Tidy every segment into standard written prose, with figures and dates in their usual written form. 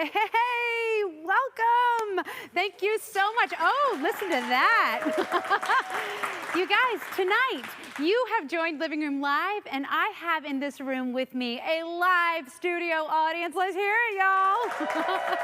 Hey, welcome. Thank you so much. Oh, listen to that. You guys, tonight, you have joined Living Room Live, and I have in this room with me a live studio audience. Let's hear it, y'all.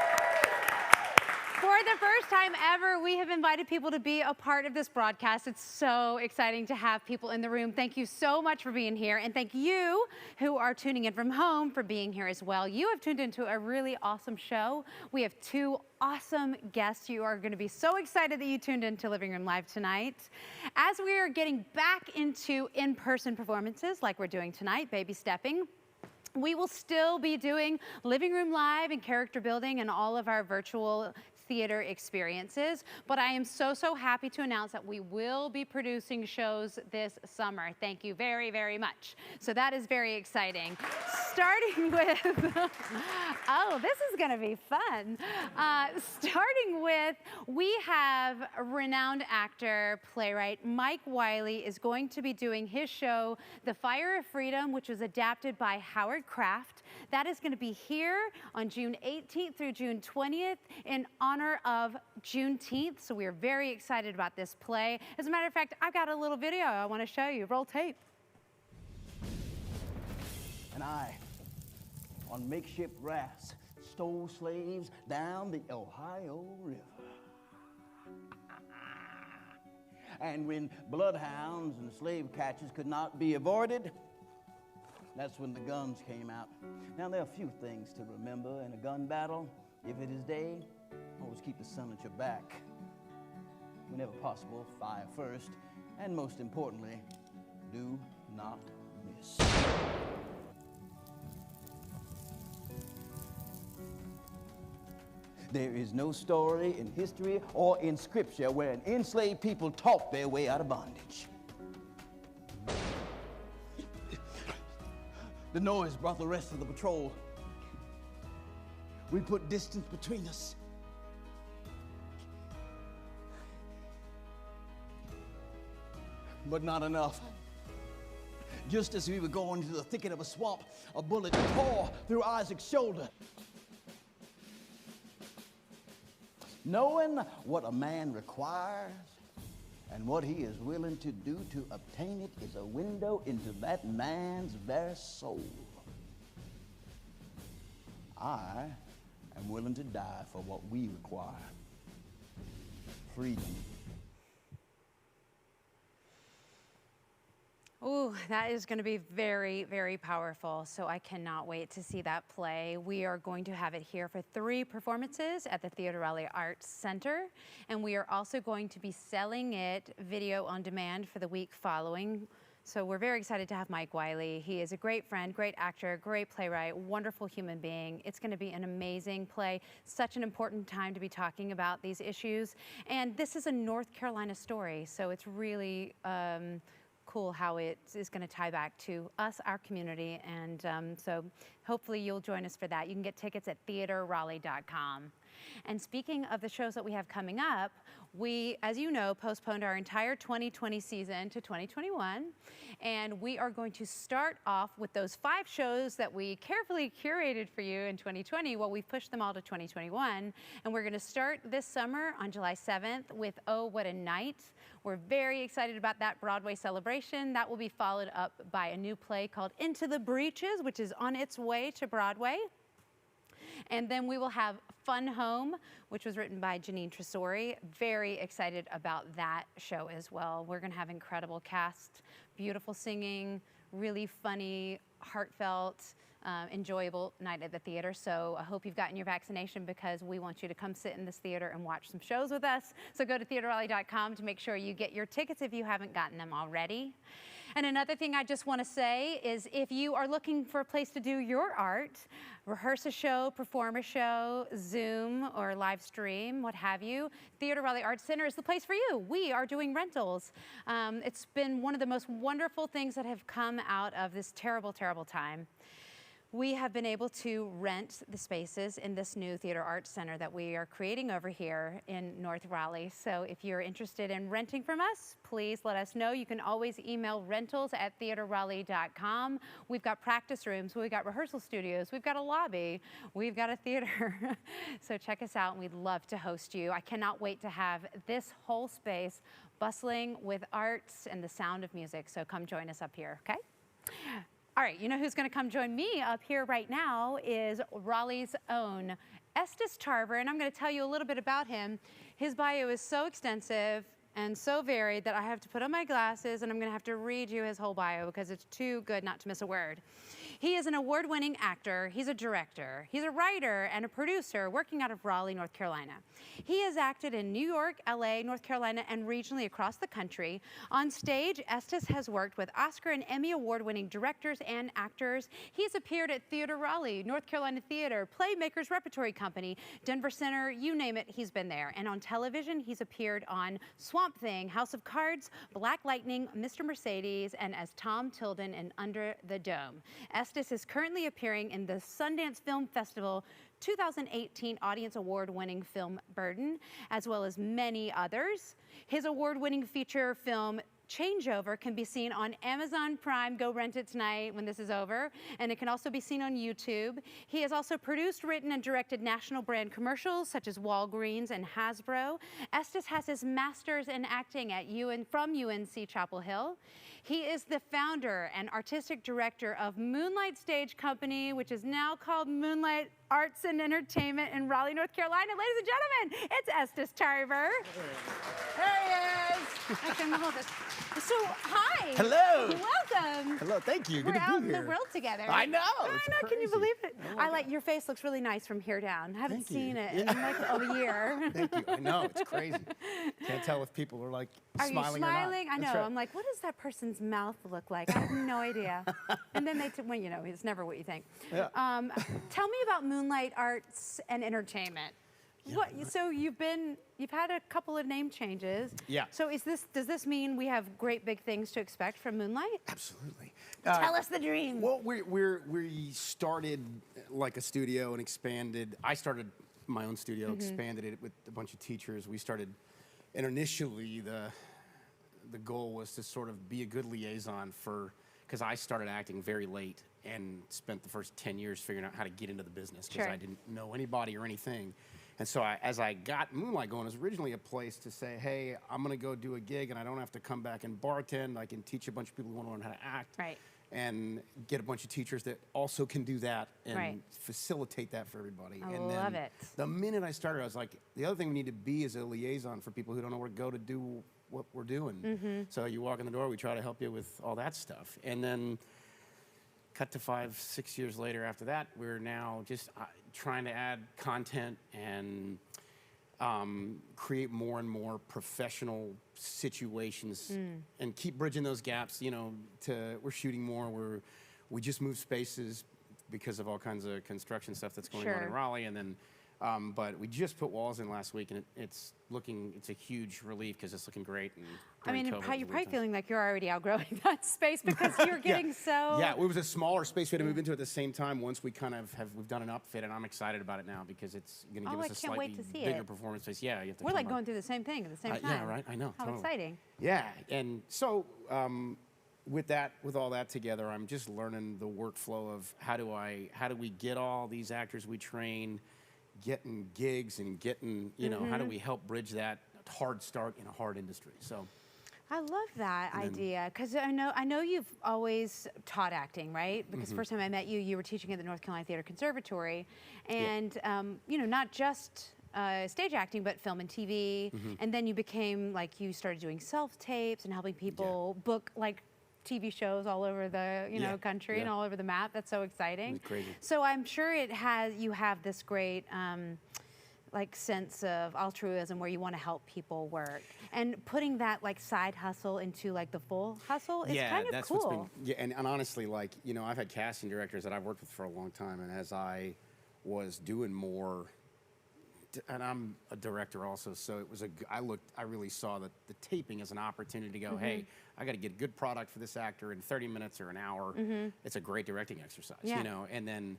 For the first time ever, we have invited people to be a part of this broadcast. It's so exciting to have people in the room. Thank you so much for being here. And thank you who are tuning in from home for being here as well. You have tuned into a really awesome show. We have two awesome guests. You are going to be so excited that you tuned into Living Room Live tonight. As we are getting back into in-person performances like we're doing tonight, baby stepping, we will still be doing Living Room Live and character building and all of our virtual theater experiences, but I am so happy to announce that we will be producing shows this summer. Thank you very, very much. So that is very exciting. Starting with, oh, this is gonna be fun. Starting with, we have renowned actor, playwright Mike Wiley is going to be doing his show, The Fire of Freedom, which was adapted by Howard Kraft. That is gonna be here on June 18th through June 20th in honor of Juneteenth. So we are very excited about this play. As a matter of fact, I've got a little video I want to show you. Roll tape. And I, on makeshift rafts, stole slaves down the Ohio River. And when bloodhounds and slave catchers could not be avoided, that's when the guns came out. Now, there are a few things to remember in a gun battle. If it is day, always keep the sun at your back. Whenever possible, fire first. And most importantly, do not miss. There is no story in history or in scripture where an enslaved people talked their way out of bondage. The noise brought the rest of the patrol. We put distance between us. But not enough. Just as we were going to the thicket of a swamp, a bullet tore through Isaac's shoulder. Knowing what a man requires and what he is willing to do to obtain it is a window into that man's very soul. I am willing to die for what we require. Freedom. Ooh, that is going to be very, very powerful. So I cannot wait to see that play. We are going to have it here for 3 performances at the Theater Raleigh Arts Center. And we are also going to be selling it video on demand for the week following. So we're very excited to have Mike Wiley. He is a great friend, great actor, great playwright, wonderful human being. It's going to be an amazing play. Such an important time to be talking about these issues. And this is a North Carolina story, so it's really cool how it is going to tie back to us, our community, and so hopefully you'll join us for that. You can get tickets at theaterraleigh.com. And speaking of the shows that we have coming up, we, as you know, postponed our entire 2020 season to 2021, and we are going to start off with those 5 shows that we carefully curated for you in 2020. Well, we've pushed them all to 2021, and we're going to start this summer on July 7th with Oh, What a Night. We're very excited about that Broadway celebration. That will be followed up by a new play called Into the Breaches, which is on its way to Broadway. And then we will have Fun Home, which was written by Janine Tresori. Very excited about that show as well. We're going to have incredible cast, beautiful singing, really funny, heartfelt, enjoyable night at the theater. So I hope you've gotten your vaccination because we want you to come sit in this theater and watch some shows with us. So go to theaterraleigh.com to make sure you get your tickets if you haven't gotten them already. And another thing I just want to say is if you are looking for a place to do your art, rehearse a show, perform a show, Zoom or live stream, what have you, Theater Raleigh Arts Center is the place for you. We are doing rentals. It's been one of the most wonderful things that have come out of this terrible, terrible time. We have been able to rent the spaces in this new theater arts center that we are creating over here in North Raleigh. So if you're interested in renting from us, please let us know. You can always email rentals@theaterraleigh.com. We've got practice rooms, we've got rehearsal studios, we've got a lobby, we've got a theater. So check us out and we'd love to host you. I cannot wait to have this whole space bustling with arts and the sound of music. So come join us up here, okay? All right, you know who's going to come join me up here right now is Raleigh's own Estes Tarver, and I'm going to tell you a little bit about him. His bio is so extensive and so varied that I have to put on my glasses and I'm going to have to read you his whole bio because it's too good not to miss a word. He is an award-winning actor, he's a director, he's a writer and a producer working out of Raleigh, North Carolina. He has acted in New York, LA, North Carolina, and regionally across the country. On stage, Estes has worked with Oscar and Emmy award-winning directors and actors. He's appeared at Theater Raleigh, North Carolina Theater, Playmakers Repertory Company, Denver Center, you name it, he's been there. And on television, he's appeared on Swamp Thing, House of Cards, Black Lightning, Mr. Mercedes, and as Tom Tilden in Under the Dome. Estes is currently appearing in the Sundance Film Festival 2018 Audience Award-winning film Burden, as well as many others. His award-winning feature film Changeover can be seen on Amazon Prime. Go rent it tonight when this is over. And it can also be seen on YouTube. He has also produced, written, and directed national brand commercials such as Walgreens and Hasbro. Estes has his master's in acting at from UNC Chapel Hill. He is the founder and artistic director of Moonlight Stage Company, which is now called Moonlight Arts and Entertainment in Raleigh, North Carolina. Ladies and gentlemen, it's Estes Tarver. There he is. I can hold this. So, hi. Hello. Welcome. Hello, thank you. Good We're to out be in here. the world together. I know. I know. Can you believe it? I like your face. Looks really nice from here down. I haven't Thank you. seen it in like a year. Thank you. I know, it's crazy. Can't tell if people are like Are you smiling or smiling? not. I know. That's right. I'm like, what does that person's mouth look like? I have no idea. And then well, you know, it's never what you think. Yeah. Tell me about Moonlight Arts and Entertainment. So you've had a couple of name changes. Yeah. So does this mean we have great big things to expect from Moonlight? Absolutely. Tell us the dream. Well, we started like a studio and expanded. I started my own studio, expanded it with a bunch of teachers. We started, and initially the goal was to sort of be a good liaison because I started acting very late and spent the first 10 years figuring out how to get into the business because Sure. I didn't know anybody or anything. And so as I got Moonlight going, it was originally a place to say, hey, I'm going to go do a gig and I don't have to come back and bartend. I can teach a bunch of people who want to learn how to act. Right. And get a bunch of teachers that also can do that and Right. facilitate that for everybody. I and love then it. The minute I started, I was like, the other thing we need to be is a liaison for people who don't know where to go to do what we're doing. So you walk in the door, we try to help you with all that stuff. And then cut to 5-6 years later after that, we're now just trying to add content and create more and more professional situations and keep bridging those gaps. You know, we're shooting more. We just moved spaces because of all kinds of construction stuff that's going on Sure. in Raleigh, and then. But we just put walls in last week, and it's a huge relief because it's looking great. And I mean, during you're COVID, probably it was feeling like you're already outgrowing that space because you're getting so. Yeah, it was a smaller space we had to move into at the same time. Once we kind of we've done an upfit, and I'm excited about it now because it's going to give us a I can't wait slightly to see bigger it. performance space. Yeah, you have to. We're come like up. going through the same thing at the same time. Yeah, right. I know. How totally. exciting. Yeah, and so with all that together, I'm just learning the workflow of how do we get all these actors we train, getting gigs and getting how do we help bridge that hard start in a hard industry. So. I love that idea because I know you've always taught acting, right? Because first time I met you, you were teaching at the North Carolina Theater Conservatory, and not just stage acting, but film and TV. And then you became you started doing self-tapes and helping people book TV shows all over the country and all over the map. That's so exciting. It's crazy. So I'm sure you have this great sense of altruism where you want to help people work, and putting that side hustle into the full hustle is kind of that's cool. What's been, and honestly, I've had casting directors that I've worked with for a long time, and as I was doing more and I'm a director also, so it was I really saw the taping as an opportunity to go, hey, I got to get a good product for this actor in 30 minutes or an hour. It's a great directing exercise, Yeah. you know, and then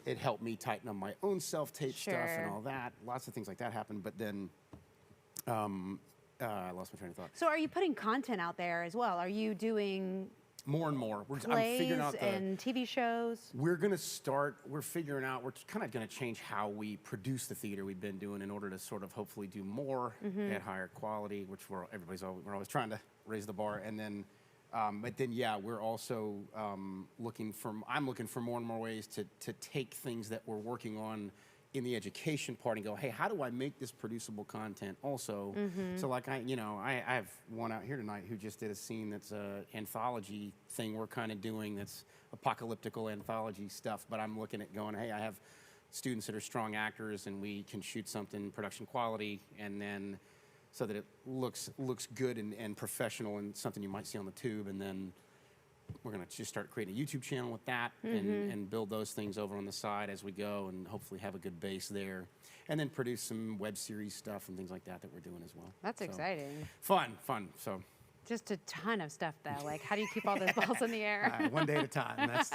it helped me tighten up my own self-tape stuff and all that. Lots of things like that happened, but then I lost my train of thought. So are you putting content out there as well? Are you doing More and more. I'm plays figuring out and TV shows? We're figuring out, we're kind of going to change how we produce the theater we've been doing in order to sort of hopefully do more at higher quality, which we're always trying to raise the bar. And then, but then, yeah, we're also I'm looking for more and more ways to take things that we're working on in the education part and go, hey, how do I make this producible content also? So like I have one out here tonight who just did a scene that's an anthology thing we're kind of doing that's apocalyptical anthology stuff, but I'm looking at going, hey, I have students that are strong actors and we can shoot something production quality and then so that it looks good and professional and something you might see on the tube, and then we're going to just start creating a YouTube channel with that and build those things over on the side as we go and hopefully have a good base there. And then produce some web series stuff and things like that we're doing as well. That's exciting. Fun. So Just a ton of stuff, though. Like, how do you keep all those balls in the air? one day at a time. That's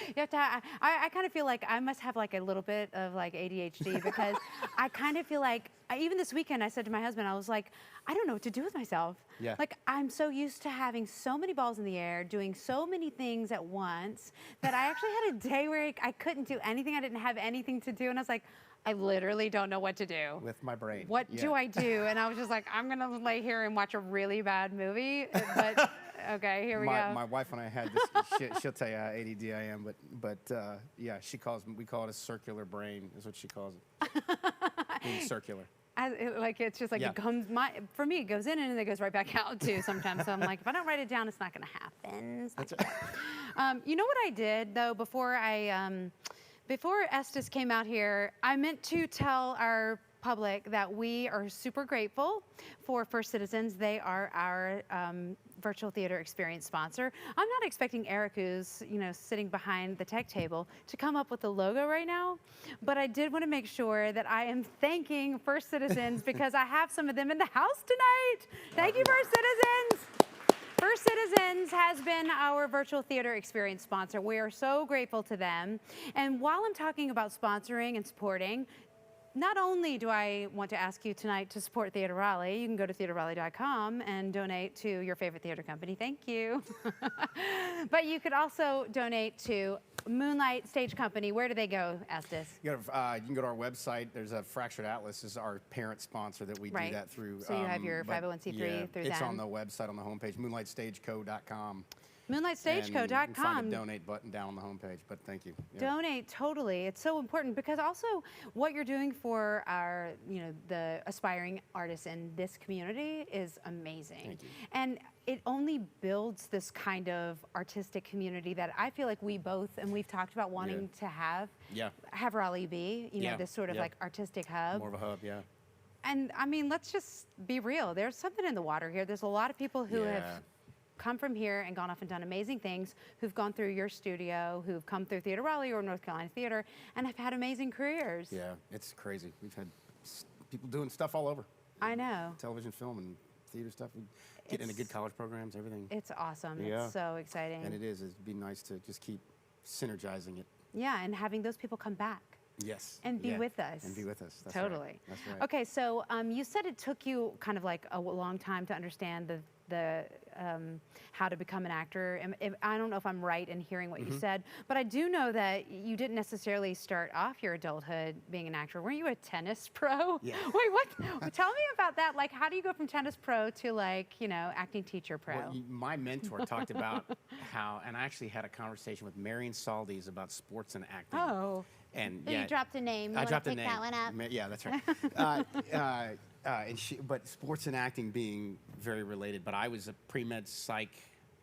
You have to. I kind of feel like I must have like a little bit of like ADHD because I kind of feel like even this weekend I said to my husband, I was like, I don't know what to do with myself. Yeah. Like I'm so used to having so many balls in the air, doing so many things at once that I actually had a day where I couldn't do anything. I didn't have anything to do, and I was like, I literally don't know what to do. with my brain. What do I do? And I was just like, I'm gonna lay here and watch a really bad movie. But okay, here we go. My wife and I had this. She'll tell you how ADD I am, but yeah, we call it a circular brain, is what she calls it. Being circular. It's just like Yeah. it comes. For me, it goes in and then it goes right back out too. Sometimes, so I'm like, if I don't write it down, it's not gonna happen. It's not gonna happen. You know what I did though before Estes came out here, I meant to tell our public that we are super grateful for First Citizens. They are our virtual theater experience sponsor. I'm not expecting Eric, who's sitting behind the tech table, to come up with the logo right now, but I did want to make sure that I am thanking First Citizens because I have some of them in the house tonight. Thank you, First Citizens. First Citizens has been our virtual theater experience sponsor. We are so grateful to them. And while I'm talking about sponsoring and supporting, not only do I want to ask you tonight to support Theater Raleigh, you can go to theaterraleigh.com and donate to your favorite theater company. Thank you. But you could also donate to Moonlight Stage Company. Where do they go, Estes? You can go to our website. There's a Fractured Atlas is our parent sponsor that we do that through. So you have your 501c3 through it's them. on the website on the homepage, moonlightstageco.com. MoonlightStageco.com. And you can find a donate button down on the homepage, but thank you. Yeah. Donate, totally. It's so important because also what you're doing for our, the aspiring artists in this community is amazing. Thank you. And it only builds this kind of artistic community that I feel like we both, and we've talked about wanting to have Raleigh be, this sort of like artistic hub. More of a hub, yeah. And I mean, let's just be real. There's something in the water here. There's a lot of people who have come from here and gone off and done amazing things, who've gone through your studio, who've come through Theater Raleigh or North Carolina Theater, and have had amazing careers. Yeah, it's crazy. We've had people doing stuff all over. I know. Television, film, and theater stuff. We get into good college programs, everything. It's awesome. Yeah. It's so exciting. And it is. It'd be nice to just keep synergizing it. Yeah, and having those people come back. Yes. And be with us. And be with us. That's totally. Right. That's right. Okay, so you said it took you kind of like a long time to understand the how to become an actor. I don't know if I'm right in hearing what you said, but I do know that you didn't necessarily start off your adulthood being an actor. Weren't you a tennis pro? Yeah. Wait, what? Tell me about that. Like, how do you go from tennis pro to like, acting teacher pro? Well, my mentor talked about how, and I actually had a conversation with Marion Saldes about sports and acting. Oh. And So you dropped a name. I You dropped a want to name. pick that one up? Yeah, that's right. But sports and acting being very related. But I was a pre-med psych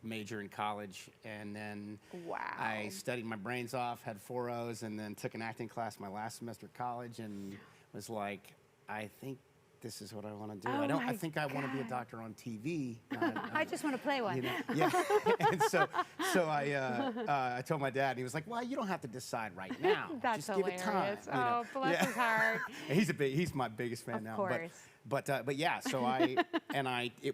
major in college, and then I studied my brains off, had 4.0s, and then took an acting class my last semester of college, and was like, I think this is what I want to do. Oh I my think I want to be a God. doctor on TV. I just want to play one. You know, yeah. And so I told my dad, and he was like, "Well, you don't have to decide right now. That's Just give it time." hilarious. Oh, bless his heart. And he's my biggest fan Of now. course. But yeah. So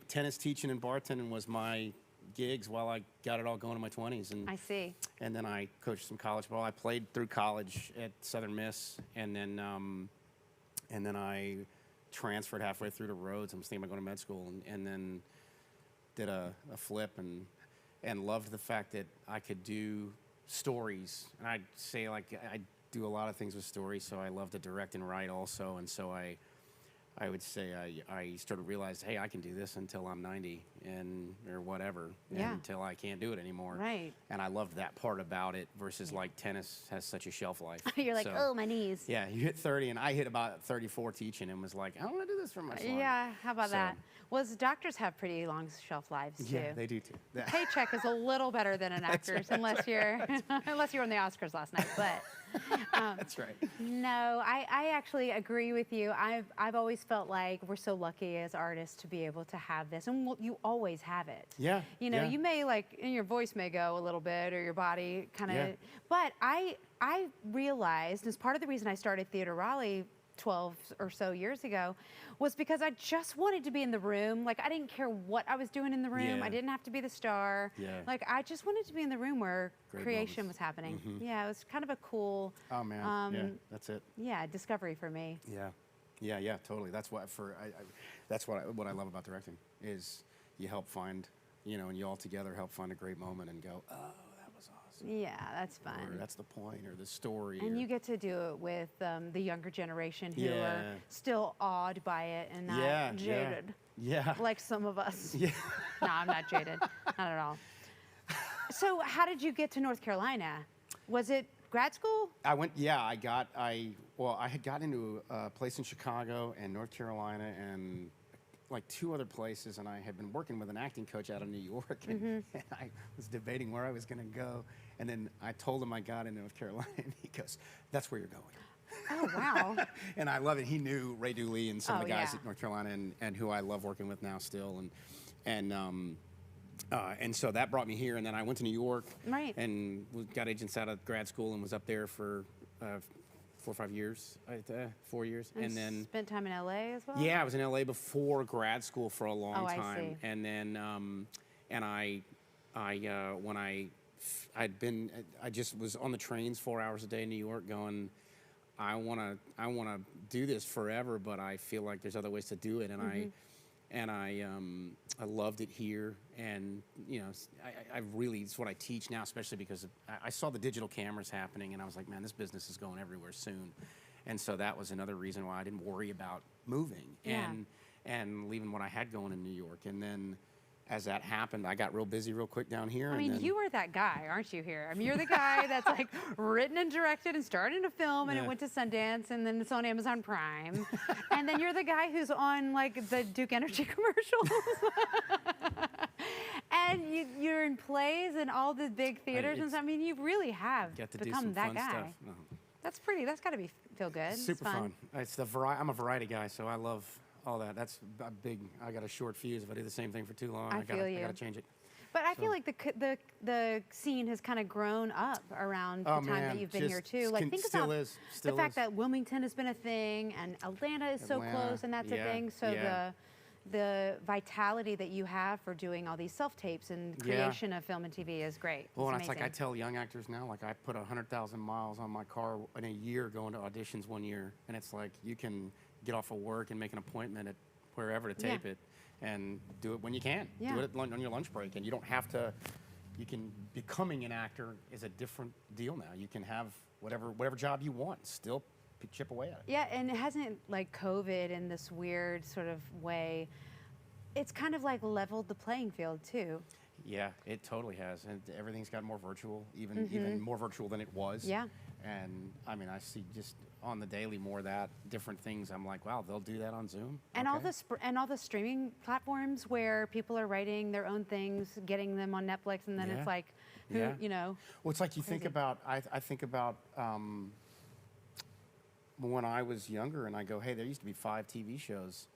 tennis teaching and bartending was my gigs while I got it all going in my 20s. And I see. And then I coached some college ball. I played through college at Southern Miss, and then I transferred halfway through to Rhodes. I was thinking about going to med school, and then did a flip and loved the fact that I could do stories. And I'd say, like, I do a lot of things with stories, so I love to direct and write also. And so I would say I started to realize, hey, I can do this until I'm 90 or whatever, Yeah. until I can't do it anymore. Right. And I loved that part about it versus like tennis has such a shelf life. You're like, So, oh, my knees. yeah, you hit 30, and I hit about 34 teaching and was like, I don't want to do this for much longer. Yeah, how about So, that? Well, doctors have pretty long shelf lives too. Yeah, they do too. Paycheck is a little better than an actor's, unless you're unless you were on the Oscars last night. But That's right. no, I actually agree with you. I've always felt like we're so lucky as artists to be able to have this, and you always have it. Yeah. You know, yeah. you may and your voice may go a little bit, or your body kind of. Yeah. But I realized, as part of the reason I started Theater Raleigh 12 or so years ago, was because I just wanted to be in the room. Like, I didn't care what I was doing in the room. Yeah. I didn't have to be the star. Yeah. Like, I just wanted to be in the room where Great creation moments. was happening. Mhm. Yeah, it was kind of a cool, Oh man. Yeah, that's it. yeah, discovery for me. Yeah, totally. That's what that's what I love about directing is you help find, and you all together help find a great moment and go, oh, that was awesome. Yeah, that's fun. Or that's the point, or the story. And or, you get to do it with the younger generation who Yeah. are still awed by it and not Yeah, jaded, yeah. like some of us. Yeah. No, I'm not jaded, not at all. So how did you get to North Carolina? Was it grad school? I had got into a place in Chicago and North Carolina and like 2 other places, and I had been working with an acting coach out of New York, and I was debating where I was going to go, and then I told him I got into North Carolina, and he goes, "That's where you're going." Oh, wow. And I love it. He knew Ray Dooley and some of Oh, the guys yeah. at North Carolina, and who I love working with now still, and so that brought me here, and then I went to New York, Right. and got agents out of grad school and was up there for 4 or 5 years, 4 years, and then spent time in LA as well? yeah, I was in LA before grad school for a long Oh, I time, see. and then when I just was on the trains 4 hours a day in New York, going, I wanna do this forever, but I feel like there's other ways to do it, and I loved it here, and I really, it's what I teach now, especially because I saw the digital cameras happening, and I was like, man, this business is going everywhere soon, and so that was another reason why I didn't worry about moving Yeah. and leaving what I had going in New York, and then as that happened, I got real busy real quick down here. I mean, you were that guy, aren't you here? I mean, you're the guy that's like written and directed and starred in a film, and it Yeah. went to Sundance, and then it's on Amazon Prime. And then you're the guy who's on like the Duke Energy commercials. And you're in plays and all the big theaters and it's- stuff. I mean, you really have Got to do become some that fun guy. stuff. That's gotta feel good. It's Super fun. It's I'm a variety guy, so I love all that. That's a big. I got a short fuse. If I do the same thing for too long, I feel I you. gotta change it. But I feel So- like the scene has kind of grown up around the Oh, time that man, you've been here just too. Like think still about is, the still fact is. that Wilmington has been a thing and Atlanta is so Atlanta, close and that's a yeah, thing. So yeah. the vitality that you have for doing all these self-tapes and Yeah. creation of film and TV is great. Well, and it's it's like I amazing. tell young actors now, like I put 100,000 miles on my car in a year going to auditions 1 year, and it's like you can get off of work and make an appointment at wherever to Yeah. tape it, and do it when you can. Yeah. Do it on your lunch break, and you don't have to. Becoming an actor is a different deal now. You can have whatever job you want, still chip away at it. Yeah, and it hasn't like COVID in this weird sort of way. It's kind of like leveled the playing field too. Yeah, it totally has, and everything's got more virtual, even more virtual than it was. Yeah. And I mean, I see just on the daily more of that different things. I'm like, wow, they'll do that on Zoom. And Okay. all the streaming platforms where people are writing their own things, getting them on Netflix, and then Yeah. it's like, who, Yeah. Well, it's like you think Crazy. about. I think about when I was younger, and I go, hey, there used to be 5 TV shows,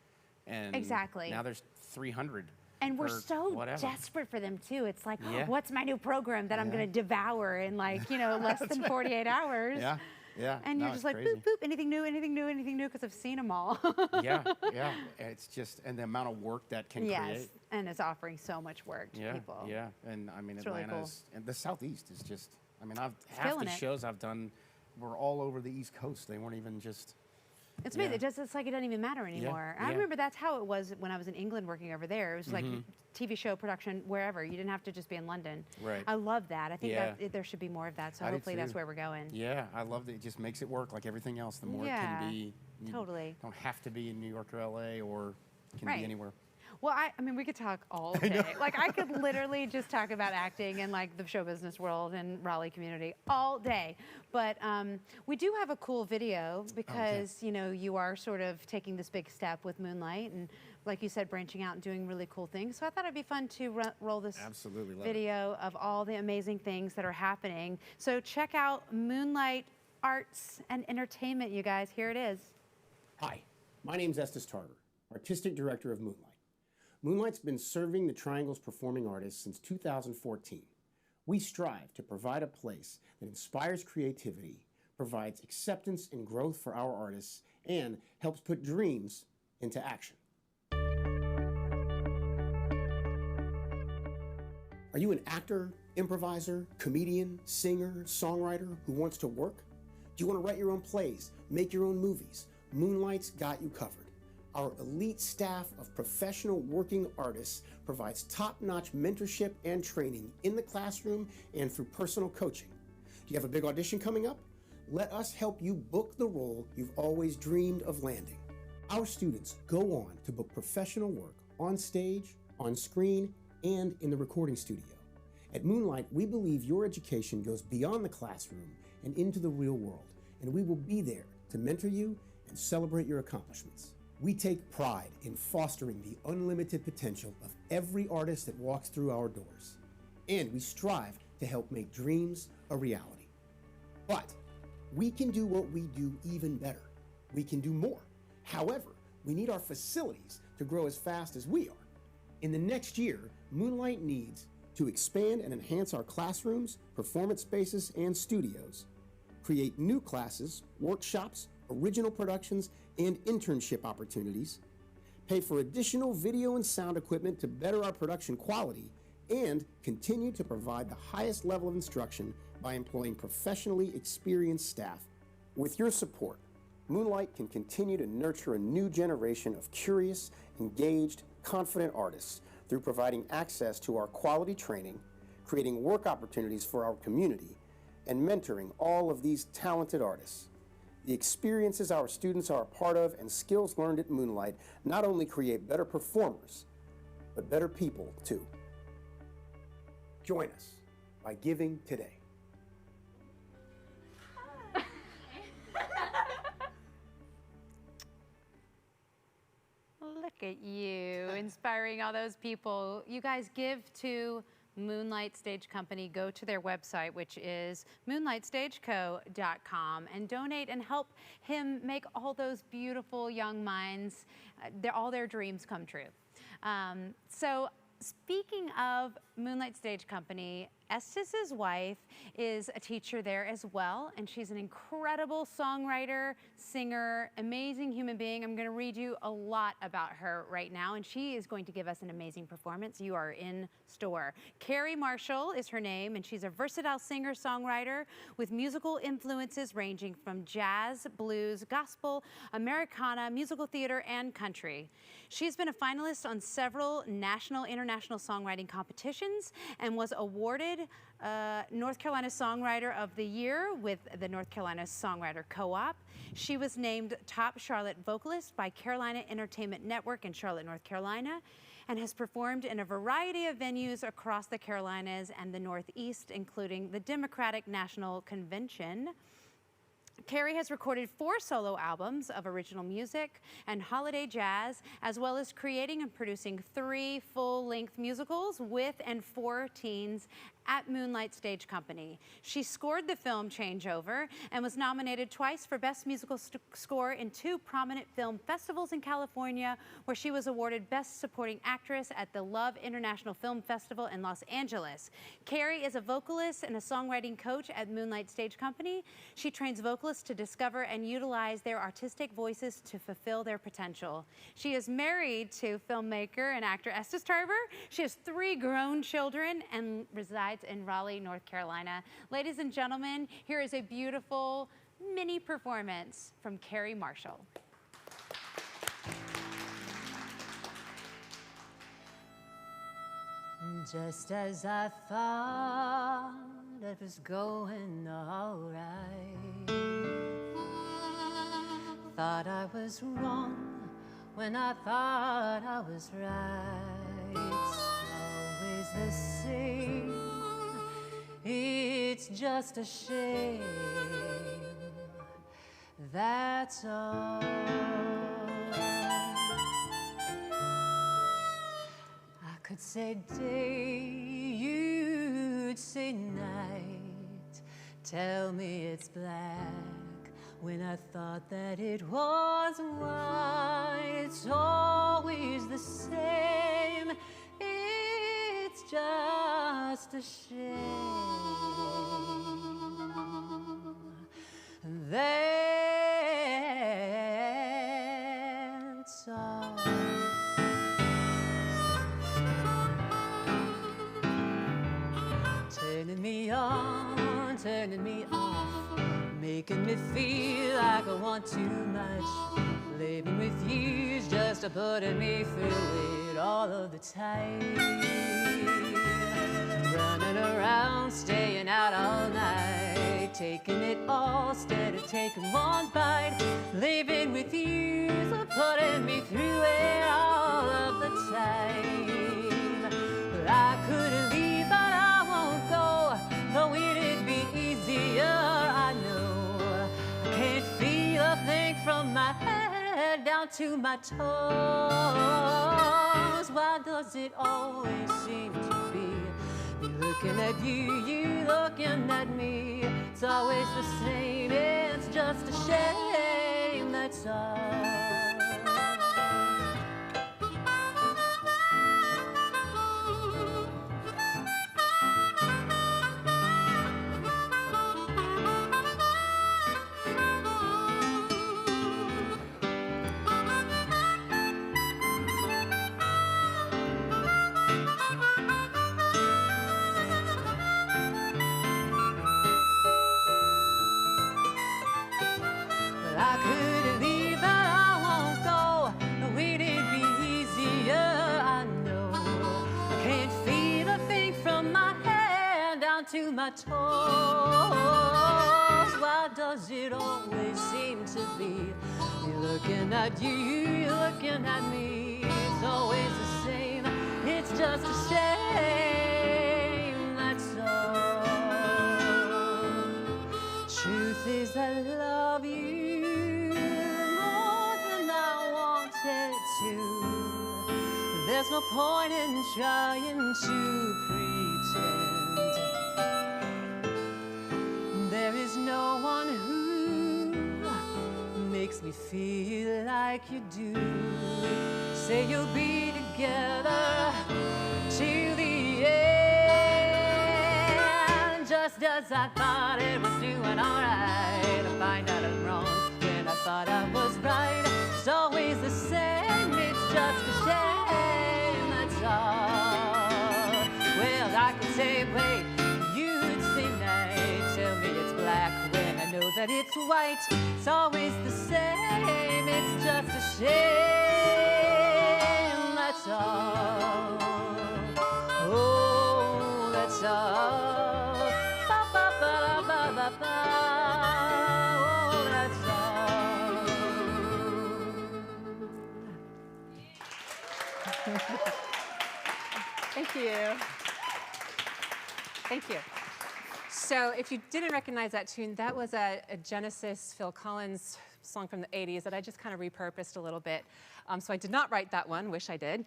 And Exactly. now there's 300. And we're or so whatever. desperate for them too. It's like, Yeah. what's my new program that I'm going to devour in like, less than 48 hours? Yeah, yeah. And no, you're just it's like, crazy. boop, boop, anything new, anything new, anything new, because I've seen them all. Yeah, yeah. It's just, and the amount of work that can Yes, create. and it's offering so much work to Yeah, people. yeah. And I mean, It's really Atlanta's, and the Southeast is just, I mean, half killing the it. shows I've done were all over the East Coast. They weren't even just, It's amazing. Yeah. It's like it doesn't even matter anymore. I yeah. remember that's how it was when I was in England working over there. It was like TV show production wherever. You didn't have to just be in London. Right. I love that. I think Yeah. that there should be more of that. So I do hopefully that's too. where we're going. yeah, I love that. It just makes it work like everything else. The more it Yeah, can be, you totally. don't have to be in New York or LA, or can Right. be anywhere. Well, I mean, we could talk all day. Like, I could literally just talk about acting and like the show business world and Raleigh community all day. But we do have a cool video because, you are sort of taking this big step with Moonlight and, like you said, branching out and doing really cool things. So I thought it'd be fun to roll this Absolutely love it. video of all the amazing things that are happening. So check out Moonlight Arts and Entertainment, you guys. Here it is. Hi, my name's Estes Tarver, Artistic Director of Moonlight. Moonlight's been serving the Triangle's performing artists since 2014. We strive to provide a place that inspires creativity, provides acceptance and growth for our artists, and helps put dreams into action. Are you an actor, improviser, comedian, singer, songwriter who wants to work? Do you want to write your own plays, make your own movies? Moonlight's got you covered. Our elite staff of professional working artists provides top-notch mentorship and training in the classroom and through personal coaching. Do you have a big audition coming up? Let us help you book the role you've always dreamed of landing. Our students go on to book professional work on stage, on screen, and in the recording studio. At Moonlight, we believe your education goes beyond the classroom and into the real world, and we will be there to mentor you and celebrate your accomplishments. We take pride in fostering the unlimited potential of every artist that walks through our doors, and we strive to help make dreams a reality. But we can do what we do even better. We can do more. However, we need our facilities to grow as fast as we are. In the next year, Moonlight needs to expand and enhance our classrooms, performance spaces, and studios, create new classes, workshops, original productions, and internship opportunities, pay for additional video and sound equipment to better our production quality, and continue to provide the highest level of instruction by employing professionally experienced staff. With your support, Moonlight can continue to nurture a new generation of curious, engaged, confident artists through providing access to our quality training, creating work opportunities for our community, and mentoring all of these talented artists. The experiences our students are a part of and skills learned at Moonlight not only create better performers, but better people too. Join us by giving today. Look at you, inspiring all those people. You guys give to Moonlight Stage Company. Go to their website, which is moonlightstageco.com, and donate and help him make all those beautiful young minds, all their dreams come true. So speaking of Moonlight Stage Company, Estes' wife is a teacher there as well, and she's an incredible songwriter, singer, amazing human being. I'm going to read you a lot about her right now, and she is going to give us an amazing performance. You are in store. Carrie Marshall is her name, and she's a versatile singer-songwriter with musical influences ranging from jazz, blues, gospel, Americana, musical theater, and country. She's been a finalist on several national, international songwriting competitions and was awarded North Carolina Songwriter of the Year with the North Carolina Songwriter Co-op. She was named Top Charlotte Vocalist by Carolina Entertainment Network in Charlotte, North Carolina, and has performed in a variety of venues across the Carolinas and the Northeast, including the Democratic National Convention. Carrie has recorded 4 solo albums of original music and holiday jazz, as well as creating and producing 3 full-length musicals with and for teens at Moonlight Stage Company. She scored the film Changeover and was nominated twice for Best Musical Score in 2 prominent film festivals in California, where she was awarded Best Supporting Actress at the Love International Film Festival in Los Angeles. Carrie is a vocalist and a songwriting coach at Moonlight Stage Company. She trains vocalists to discover and utilize their artistic voices to fulfill their potential. She is married to filmmaker and actor Estes Tarver. She has 3 grown children and resides in Raleigh, North Carolina. Ladies and gentlemen, here is a beautiful mini performance from Carrie Marshall. Just as I thought it was going all right, thought I was wrong when I thought I was right. Always the same, it's just a shame, that's all. I could say day, you'd say night, tell me it's black when I thought that it was white. It's always the same, it's just a shame, that's all. Turning me on, turning me off, making me feel like I want too much. Living with you's just putting me through it all of the time. Running around, staying out all night, taking it all instead of taking one bite. Living with you's putting me through it all of the time. But I couldn't leave, but I won't go. Though it'd be easier, I know. I can't feel a thing from my head down to my toes. Why does it always seem to be me looking at you, you looking at me? It's always the same, it's just a shame, that's all. I couldn't leave, but I won't go. No, it'd be easier, I know. I can't feel a thing from my head down to my toes. Why does it always seem to be me looking at you, you looking at me? It's always the same, it's just a shame, that's all. Truth is I love you more than I wanted to. There's no point in trying to pretend. There is no one who makes me feel like you do. Say you'll be together till the end. Just as I thought it was doing alright, I find out I'm wrong when I thought I was right. It's always the same, it's just a shame, that's all. Well, I could say wait, you'd say night, tell me it's black when I know that it's white. It's always the same, it's just a shame, that's all. Oh, that's all. Ba, ba, ba, ba, ba, ba. Oh, that's all. Thank you. Thank you. So if you didn't recognize that tune, that was a Genesis Phil Collins song from the 80s that I just kind of repurposed a little bit. So I did not write that one, wish I did.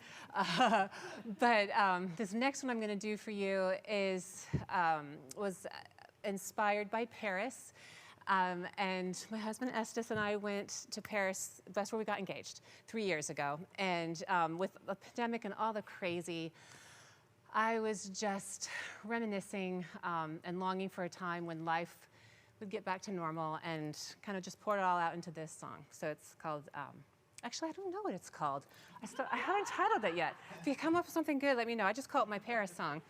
But this next one I'm going to do for you was inspired by Paris. And my husband Estes and I went to Paris. That's where we got engaged 3 years ago. And with the pandemic and all the crazy, I was just reminiscing and longing for a time when life would get back to normal, and kind of just poured it all out into this song. So it's called, actually I don't know what it's called. I haven't titled it yet. If you come up with something good, let me know. I just call it my Paris song.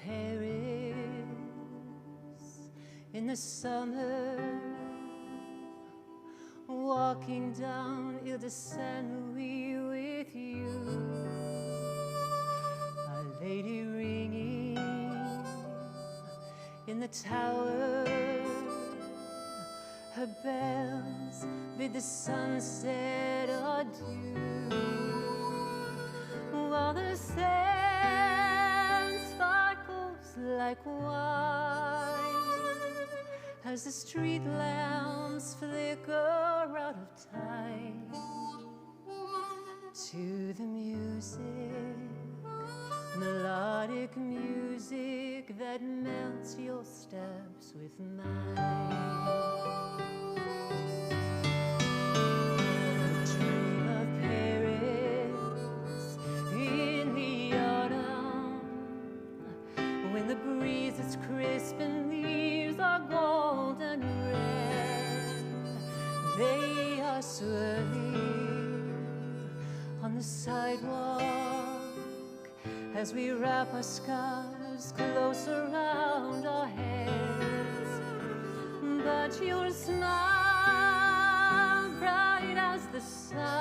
Paris in the summer, walking down Ile de Saint-Louis with you, a lady ringing in the tower, her bells bid the sunset adieu, while the sand sparkles like wine as the street lamps flicker out of time to the music, melodic music that melts your steps with mine. Dream of Paris in the autumn, when the breeze is crisp and leaves are golden red. They are swirling on the sidewalk as we wrap our scarves close around our heads. But your smile, bright as the sun,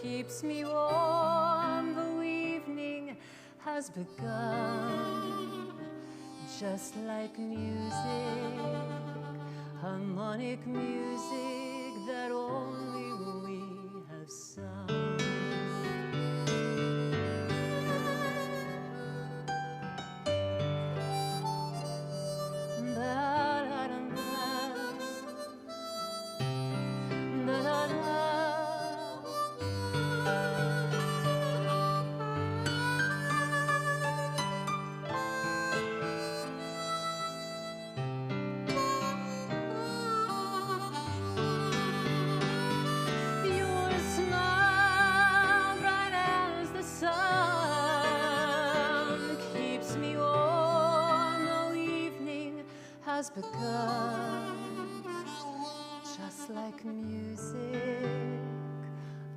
keeps me warm though evening has begun. Just like music, harmonic music that only we have sung. Has begun. Just like music,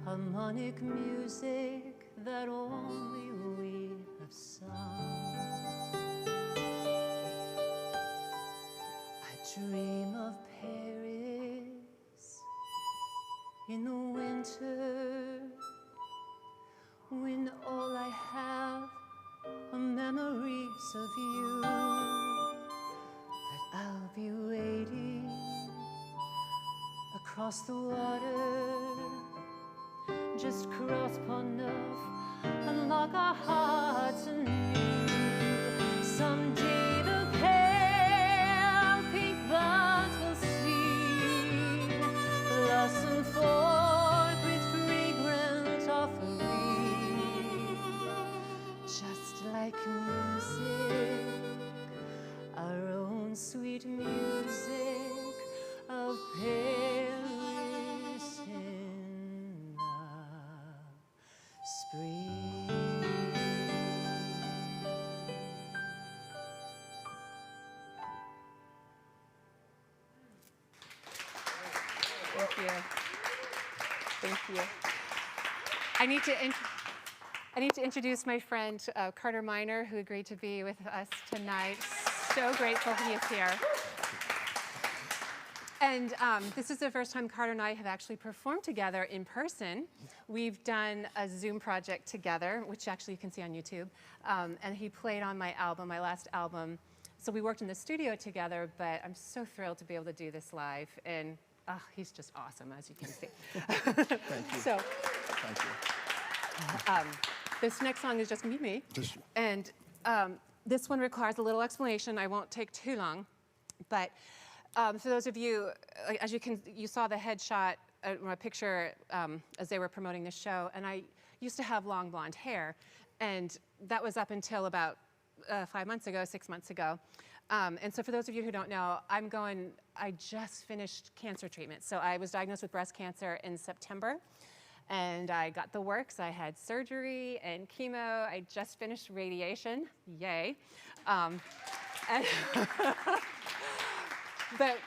harmonic music that only we have sung. I dream of Paris in the winter, when all I have are memories of you. I'll be waiting across the water, just cross Pont Neuf and lock our hearts anew. Someday the pale pink buds will sing, blossom forth with fragrant offering, just like music, our own sweet music of Paris in the spring. Thank you. Thank you. I need to introduce my friend Carter Miner, who agreed to be with us tonight. So grateful he is here. And this is the first time Carter and I have actually performed together in person. We've done a Zoom project together, which actually you can see on YouTube. And he played on my album, my last album, So we worked in the studio together, but I'm so thrilled to be able to do this live. And he's just awesome, as you can see. Thank you. So Thank you. this next song is just gonna be me. And this one requires a little explanation. I won't take too long. But for those of you, as you saw the headshot, my picture as they were promoting the show, and I used to have long blonde hair, and that was up until about 6 months ago. And so for those of you who don't know, I just finished cancer treatment. So I was diagnosed with breast cancer in September, and I got the works. I had surgery and chemo. I just finished radiation, yay. But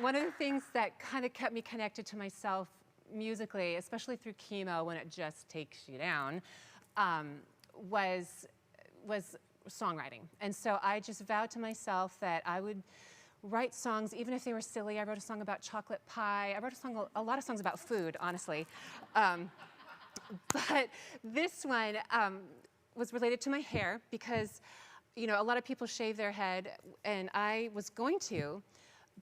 one of the things that kind of kept me connected to myself musically, especially through chemo when it just takes you down, was songwriting. And so I just vowed to myself that I would write songs, even if they were silly. I wrote a song about chocolate pie. I wrote a lot of songs about food, honestly. But this one was related to my hair because, you know, a lot of people shave their head, and I was going to,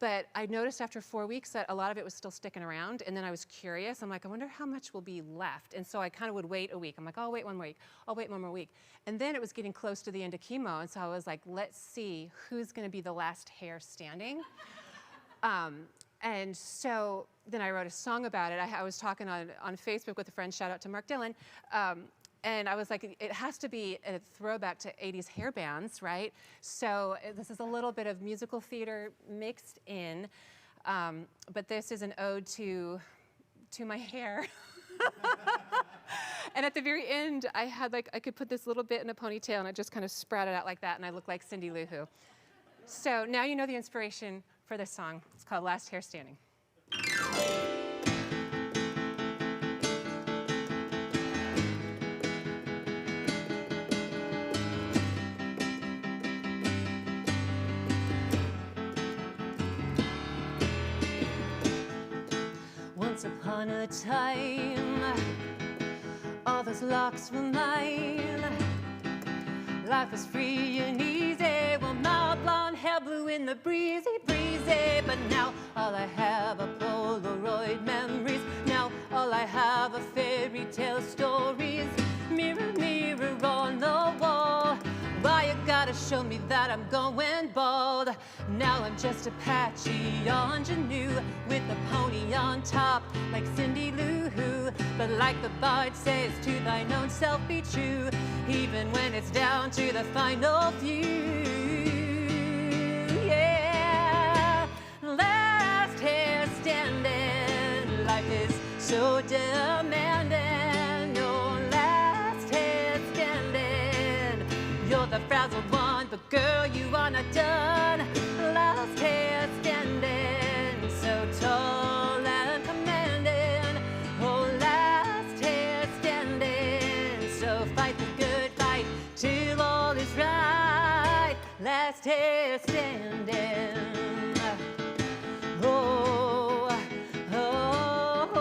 but I noticed after 4 weeks that a lot of it was still sticking around, and then I was curious. I'm like, I wonder how much will be left. And so I kind of would wait a week. I'm like, I'll wait 1 week. I'll wait 1 more week. And then it was getting close to the end of chemo, and so I was like, let's see who's going to be the last hair standing. And so then I wrote a song about it. I was talking on Facebook with a friend, shout out to Mark Dillon, and I was like, it has to be a throwback to 80s hair bands, right? So this is a little bit of musical theater mixed in, but this is an ode to my hair. And at the very end, I could put this little bit in a ponytail, and it just kind of sprouted out like that, and I look like Cindy Lou Who. So now you know the inspiration for this song. It's called Last Hair Standing. Once upon a time, all those locks were mine. Life was free and easy, well, my blonde hair blew in the breezy, breezy. But now all I have are Polaroid memories. Now all I have are fairy tale stories. Mirror, mirror on the wall, why you gotta show me that I'm going bald? Now I'm just a patchy ingenue with a pony on top, like Cindy Lou Who. But like the bard says, to thine own self be true, even when it's down to the final few. Yeah, last hair standing, life is so demanding. No last hair standing, you're the frazzled one, but girl, you are not done. Last hair standing, so tall and commanding. Oh, last hair standing, so fight the good fight till all is right. Last hair standing. Oh, oh, oh.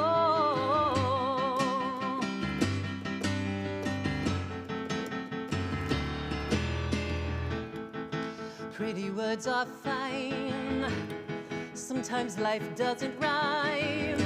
Pretty words are fine. Sometimes life doesn't rhyme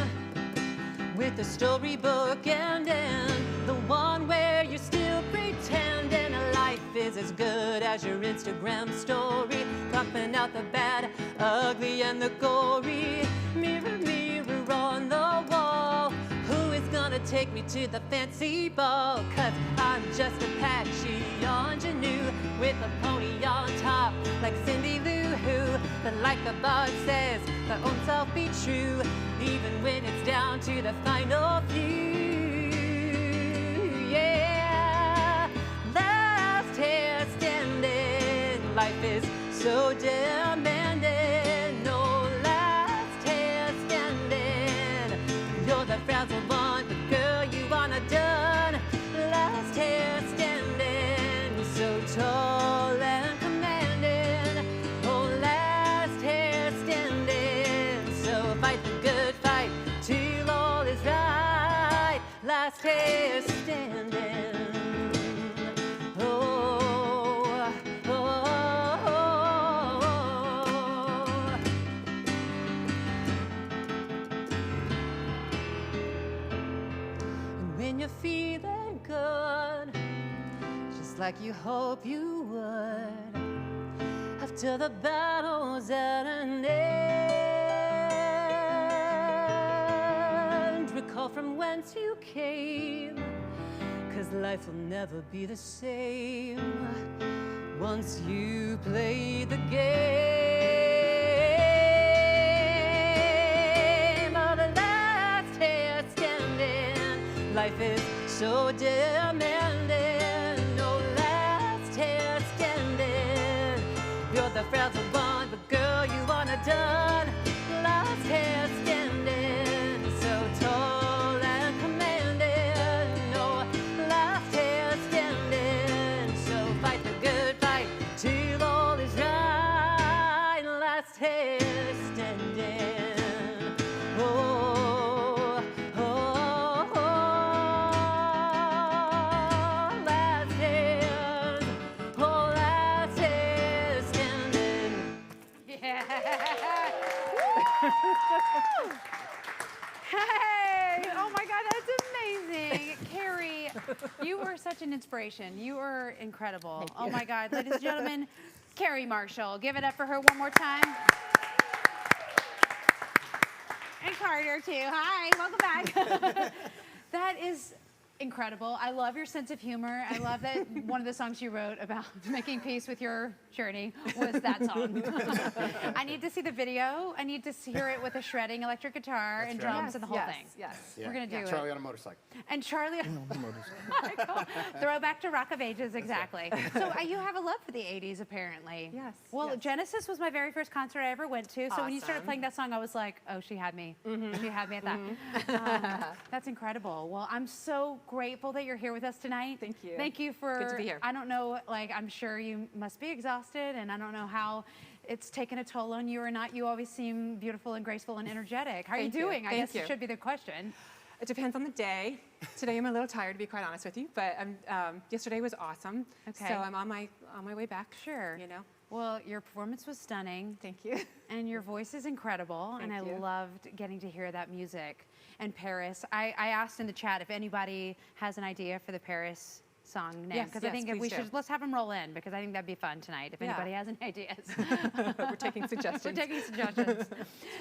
with a storybook ending, the one where you're still pretending life is as good as your Instagram story, cropping out the bad, ugly, and the gory. Mirror, mirror on the wall, who is gonna take me to the fancy ball? 'Cause I'm just a patchy ingenue with a pony on top, like Cindy Lou Who. But like the bard says, the own self be true, even when it's down to the final few. Yeah, last hair standing, life is so demanding. No last hair standing, you're the frazzled one, but girl, you are not done. Last hair standing, so tall and commanding. Oh, last hair standing, so fight the good fight till all is right. Last hair standing. Oh, oh, oh, you're feeling good, just like you hope you would after the battle's at an end. Recall from whence you came, 'cause life will never be the same once you play the game. Oh, the last hair standing, life is so demanding. No last hair standing, you're the fragile one, but girl, you wanna done. Last hair standing, so tall and commanding. No last hair standing, so fight the good fight till all is right. Last hair standing. Oh, oh, oh, last hair, oh, last hair standing. Yeah. Hey! Oh my God, that's amazing. Carrie, you were such an inspiration. You were incredible. Oh my God, ladies and gentlemen, Carrie Marshall. Give it up for her one more time. And Carter, too. Hi, welcome back. That is incredible. I love your sense of humor. I love that one of the songs you wrote about making peace with your journey was that song. I need to see the video. I need to hear it with a shredding electric guitar and drums and the whole thing. Yes. We're going to do it. Charlie on a motorcycle. And Charlie, throwback to Rock of Ages, exactly. So you have a love for the 80s, apparently. Yes, Well, yes. Genesis was my very first concert I ever went to. So when you started Awesome. playing that song, I was like, oh, she had me. She had me at that. That's incredible. Well, I'm so grateful that you're here with us tonight. Thank you. Thank you for, Good to be here. I don't know, like, I'm sure you must be exhausted, and I don't know how it's taken a toll on you or not. You always seem beautiful and graceful and energetic. How are Thank you you. doing? I Thank guess it you. should be the question. It depends on the day. Today I'm a little tired, to be quite honest with you, but yesterday was awesome. Okay. So I'm on my way back. Sure. You know. Well, your performance was stunning. Thank you. And your voice is incredible, and I Thank you. loved getting to hear that music. And Paris, I asked in the chat if anybody has an idea for the Paris song name, Yes, because I yes, think if please we do. should, let's have them roll in, because I think that'd be fun tonight, if Yeah. anybody has any ideas. We're taking suggestions. We're taking suggestions.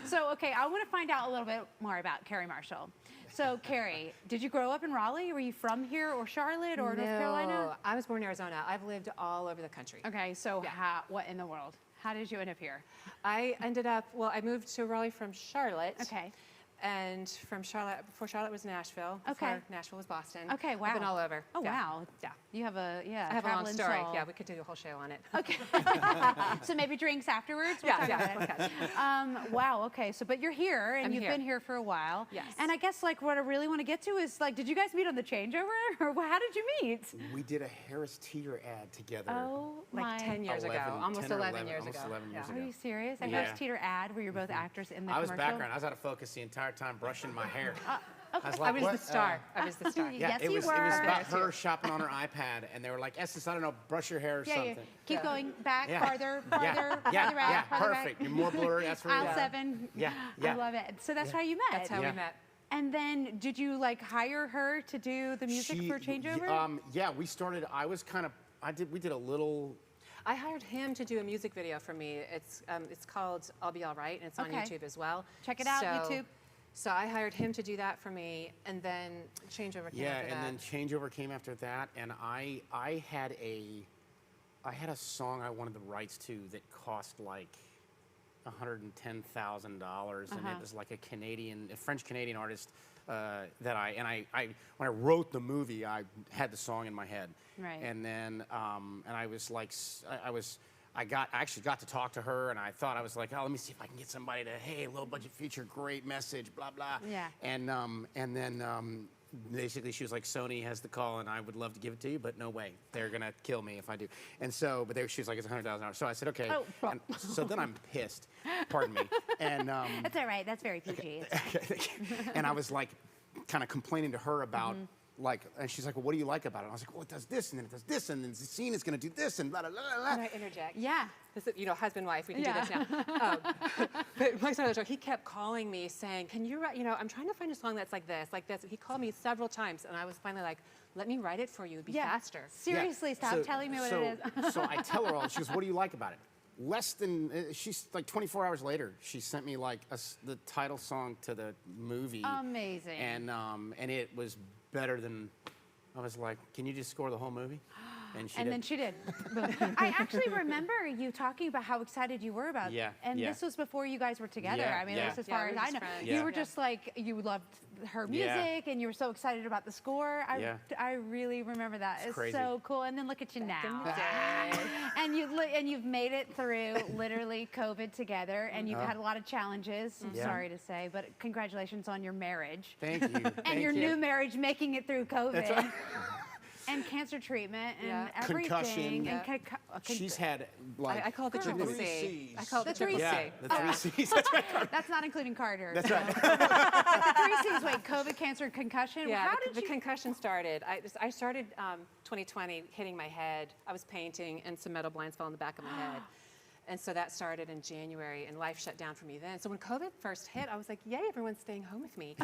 So, okay, I want to find out a little bit more about Carrie Marshall. So, Carrie, did you grow up in Raleigh? Were you from here, or Charlotte, or North Carolina? No, I was born in Arizona. I've lived all over the country. Okay, so Yeah. what in the world? How did you end up here? I ended up, well, I moved to Raleigh from Charlotte. Okay. And from Charlotte, before Charlotte was Nashville. Okay. Before Nashville was Boston. Okay, wow. I've been all over. Oh, Yeah. wow. Yeah. You have a, I have a long traveling story. soul. Yeah, we could do a whole show on it. Okay. So maybe drinks afterwards? We'll Yeah, talk yeah, about it. Wow, okay. So, but you're here, and I'm you've here. been here for a while. Yes. And I guess, like, what I really want to get to is, like, did you guys meet on the changeover? Or how did you meet? We did a Harris Teeter ad together. Oh, Like my. 10 years ago. 11, Almost 10 or 11 years almost ago. 11 years Yeah. Are ago. you serious? A Yeah. Harris Teeter ad where you're both actors in the I was commercial? background. I was out of focus the entire time brushing my hair. Okay. I was I like, was what? the star. I was the star. Yeah. Yes, it you was about were. her shopping on her iPad, and they were like, Estes, I don't know, brush your hair or Yeah, something. keep going back, Yeah. farther, Yeah, farther, yeah, farther back, yeah, farther back. perfect. You're more blurry. That's where Aisle you're at. 7. Yeah, I yeah. love it. So that's how you met. That's how Yeah. we met. And then, did you like hire her to do the music for Changeover? Yeah, we started. I was kind of. We did a little. I hired him to do a music video for me. It's called I'll Be All Right, and it's on Okay. YouTube as well. Check it out, YouTube. So I hired him to do that for me, and then Changeover came Yeah, after and that. then Changeover came after that, and I had a song I wanted the rights to that cost like $110,000, and it was like a French Canadian artist that I when I wrote the movie, I had the song in my head, Right. and then and I was like I actually got to talk to her, and I thought I was like, oh, let me see if I can get somebody to, hey, low budget feature, great message, blah blah. Yeah. And then basically she was like, Sony has the call, and I would love to give it to you, but no way, they're gonna kill me if I do. And so, she was like, it's $100,000. So I said, okay. Oh, well. And so then I'm pissed. Pardon me. And That's all right. That's very PG. and I was like, kind of complaining to her about like, and she's like, well, what do you like about it? And I was like, well, it does this, and then it does this, and then the scene is going to do this, and blah, blah, blah, blah. Can I interject? Yeah. This is, husband, wife, we can do this now. But Mike's another joke. He kept calling me saying, can you write, I'm trying to find a song that's like this, like this. He called me several times, and I was finally like, let me write it for you. It'd be faster. Seriously, stop telling me what it is. So I tell her all, she goes, what do you like about it? Less than, she's like 24 hours later, she sent me like the title song to the movie. Amazing. And it was better than, I was like, can you just score the whole movie? And she did. Then she did. I actually remember you talking about how excited you were about it. Yeah, And yeah. this was before you guys were together. Yeah, I mean, yeah. at least as Yeah, far we as were I just know. friends. You Yeah. were just like, you loved her music and you were so excited about the score. I really remember that. It's crazy. so cool. And then look at you Back in now. the day. And you've made it through literally COVID together, and you've had a lot of challenges, I'm Yeah. sorry to say, but congratulations on your marriage. Thank you. And Thank your you. new marriage making it through COVID. That's right. And cancer treatment and Yeah. everything. Concussion. And She's had like I call it the Girl. triple Three C. Cs. I call it The the triple three C. yeah, the 3 C's. That's right. That's not including Carter. That's right. The 3 C's, wait, COVID, cancer, and concussion? Yeah, How the did you? concussion started. I started 2020 hitting my head. I was painting, and some metal blinds fell on the back of my head. And so that started in January, and life shut down for me then. So when COVID first hit, I was like, yay, everyone's staying home with me.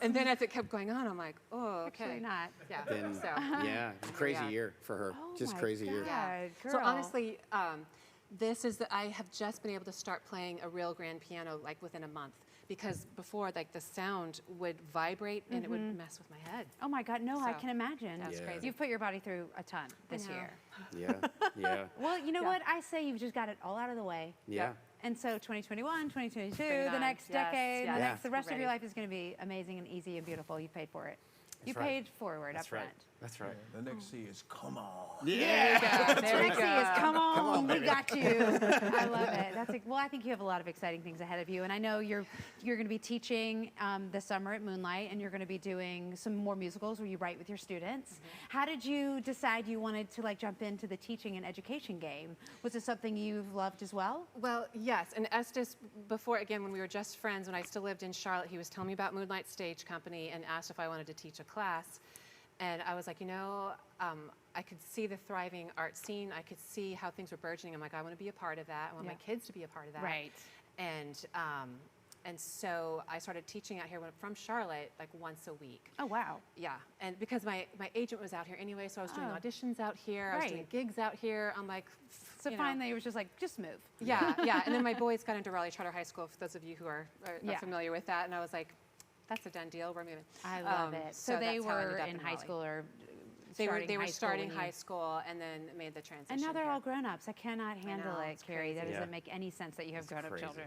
And then as it kept going on, I'm like, oh, okay. Actually not. Yeah. Then, So, yeah, it's a crazy Yeah. year for her. Oh Just my crazy year. God, So girl. honestly, this is I have just been able to start playing a real grand piano like within a month, because before like the sound would vibrate and it would mess with my head. Oh my God, no, I So, can imagine. that's crazy. You've put your body through a ton this know. year. Yeah, yeah, Well, you know Yeah. what? I say you've just got it all out of the way. yeah. And so 2021, 2022, Bring it the on. next Yes, decade, yes. Yeah. the rest of your Ready. life is going to be amazing and easy and beautiful. You paid for it. You right. paid forward That's up right. front. That's right. The next C is come on. There we Next go. is come on, we baby. got you. I love it. Well, I think you have a lot of exciting things ahead of you, and I know you're going to be teaching this summer at Moonlight, and you're going to be doing some more musicals where you write with your students. How did you decide you wanted to like jump into the teaching and education game? Was it something you've loved as well? Well, yes, and Estes, before, again, when we were just friends, when I still lived in Charlotte, he was telling me about Moonlight Stage Company and asked if I wanted to teach a class. And I was like, I could see the thriving art scene. I could see how things were burgeoning. I'm like, I want to be a part of that. I want my kids to be a part of that. Right. And so I started teaching out here from Charlotte, like once a week. Oh, wow. Yeah, and because my agent was out here anyway, so I was doing Oh. auditions out here. I was doing Right. gigs out here. I'm like, So you know. finally, it was just like, just move. Yeah, yeah. And then my boys got into Raleigh Charter High School, for those of you who are Yeah. familiar with that. And I was like, that's a done deal. We're moving. I love it. So they that's how I ended were up in high Raleigh. school or They were starting high school starting when high you- school and then made the transition. And now they're here. all grown-ups. I cannot handle know, it, it's Carrie. That crazy. doesn't Yeah. make any sense that you have grown-up crazy. children.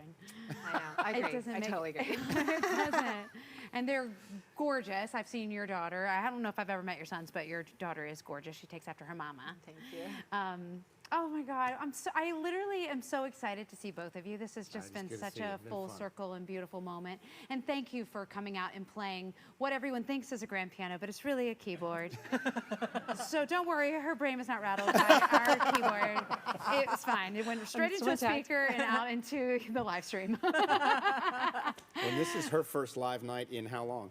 I know. I It agree. doesn't I make- totally agree. It doesn't. And they're gorgeous. I've seen your daughter. I don't know if I've ever met your sons, but your daughter is gorgeous. She takes after her mama. Thank you. Oh my God, I literally am so excited to see both of you. This has just it's been good to such see you. a It's been full fun. circle and beautiful moment. And thank you for coming out and playing what everyone thinks is a grand piano, but it's really a keyboard. So don't worry, her brain was not rattled by our keyboard. It was fine. It went straight into a intact. speaker and out into the live stream. And this is her first live night in how long?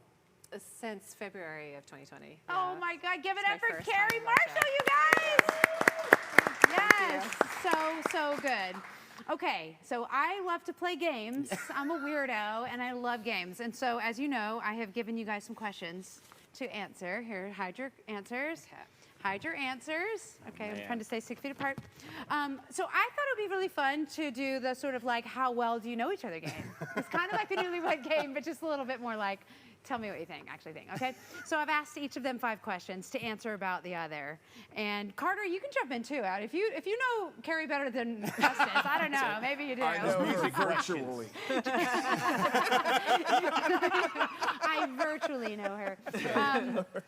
Since February of 2020. Oh yeah. my God, give it my up for first Carrie time Marshall, watching. you guys! Yes, so good. Okay, so I love to play games. I'm a weirdo and I love games. And so as you know, I have given you guys some questions to answer. Here, hide your answers. Okay. Hide your answers. Okay, I'm Man. trying to stay 6 feet apart. So I thought it would be really fun to do the sort of like how well do you know each other game. It's kind of like the newlywed game, but just a little bit more like tell me what you actually think, okay? So I've asked each of them 5 questions to answer about the other. And Carter, you can jump in too. If you know Carrie better than Estes, I don't know, maybe you do. I know her virtually. I virtually know her.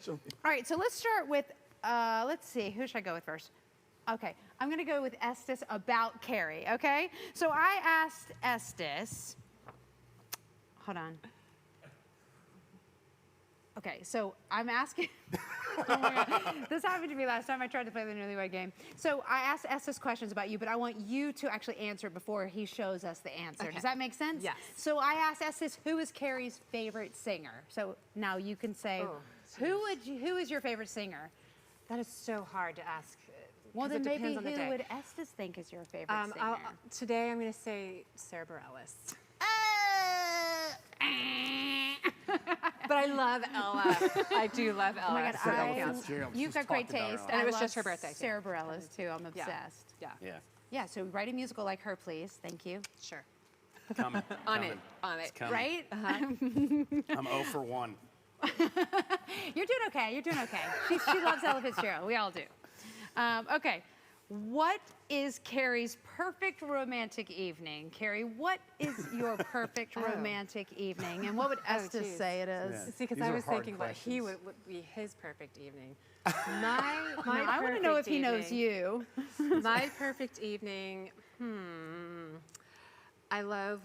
All right, so let's start with, let's see, who should I go with first? Okay, I'm gonna go with Estes about Carrie, okay? So I asked Estes, hold on. Okay, so I'm asking, oh my God. This happened to me last time I tried to play the newlywed game. So I asked Estes questions about you, but I want you to actually answer it before he shows us the answer. Okay. Does that make sense? Yes. So I asked Estes, who is Carrie's favorite singer? So now you can say Oh, Who is your favorite singer? That is so hard to ask. Well, 'cause then it maybe depends on the who day. would Estes think is your favorite singer? Today I'm going to say Sarah Bareilles. But I love Ella. I do love Ella. Oh my God, so that counts. Fitzgerald, you've she's got great talked about her taste. all. And it was I just love her birthday, too. Sarah Bareilles too. I'm obsessed. Yeah. Yeah. Yeah. So write a musical like her, please. Thank you. Sure. Coming. On coming. it. On it. It's coming. Right? I'm 0 for 1. You're doing okay. You're doing okay. She loves Ella Fitzgerald. We all do. Okay. What is Carrie's perfect romantic evening? Carrie, what is your perfect romantic evening? And what would Estes geez. say it is? Yeah. See, because These I are was hard thinking what he questions. would be his perfect evening. My Now, I want to know if perfect he knows evening- you. My perfect evening. I love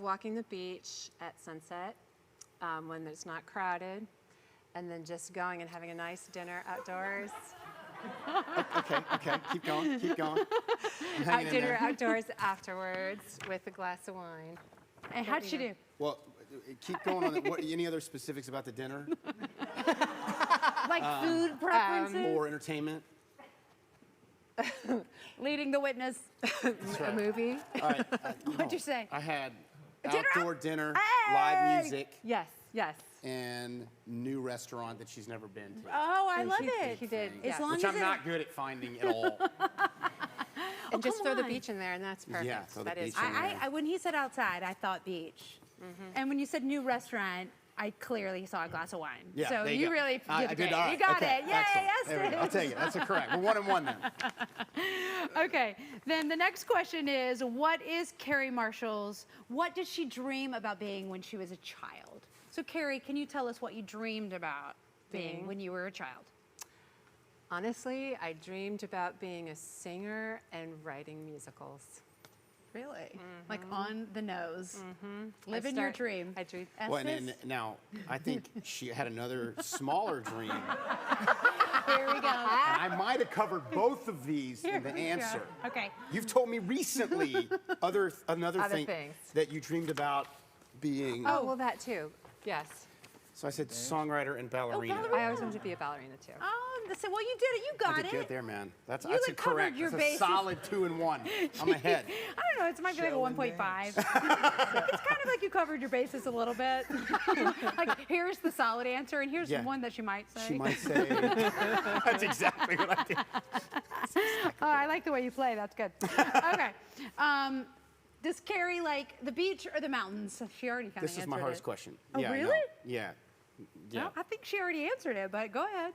walking the beach at sunset when it's not crowded, and then just going and having a nice dinner outdoors. Okay. Keep going. I'm hanging in Dinner there. outdoors afterwards with a glass of wine. And how'd she do? Well, keep going on. Any other specifics about the dinner Like food preferences? or entertainment? Leading the witness. A movie. All right. What'd you say? I had Dinner? outdoor dinner, Hey! live music, Yes. and new restaurant that she's never been to. Oh, I love he, it. He did. As Yeah. long Which as I'm it- not good at finding at all. And just come throw the on. beach in there, and that's perfect. Yeah, throw the That is beach in perfect. there. when he said outside, I thought beach. And when you said new restaurant, I clearly saw a glass of wine. Yeah, so there you go. really did I great. did all right. You got Okay, it. Yay, excellent. There we go. I'll Estes. take it. That's correct. We're 1 and 1 then. Okay, then the next question is, what did she dream about being when she was a child? So Carrie, can you tell us what you dreamed about being when you were a child? Honestly, I dreamed about being a singer and writing musicals. Really? Like on the nose. Living your dream. I dreamed. Well, Estes? and now I think she had another smaller dream. Here we go. And I might have covered both of these in the we go. answer. Okay. You've told me recently another Other thing things. that you dreamed about being. Oh, well, that too. Yes. So I said songwriter and ballerina. ballerina. I always wanted to be a ballerina too. Oh, well, you did it. You got I did it. good there, man. That's You a had covered correct. your That's a bases. solid 2 and 1. I'm ahead. I don't know. It might be like a 1.5. It's kind of like you covered your bases a little bit. Like, here's the solid answer, and here's Yeah. one that she might say. She might say. That's exactly what I did. Oh, I like the way you play. That's good. Okay. Does Carrie like the beach or the mountains? She already kind of This answered is my hardest it. question. Oh, yeah, I know. really? Yeah. Yeah. No, I think she already answered it, but go ahead.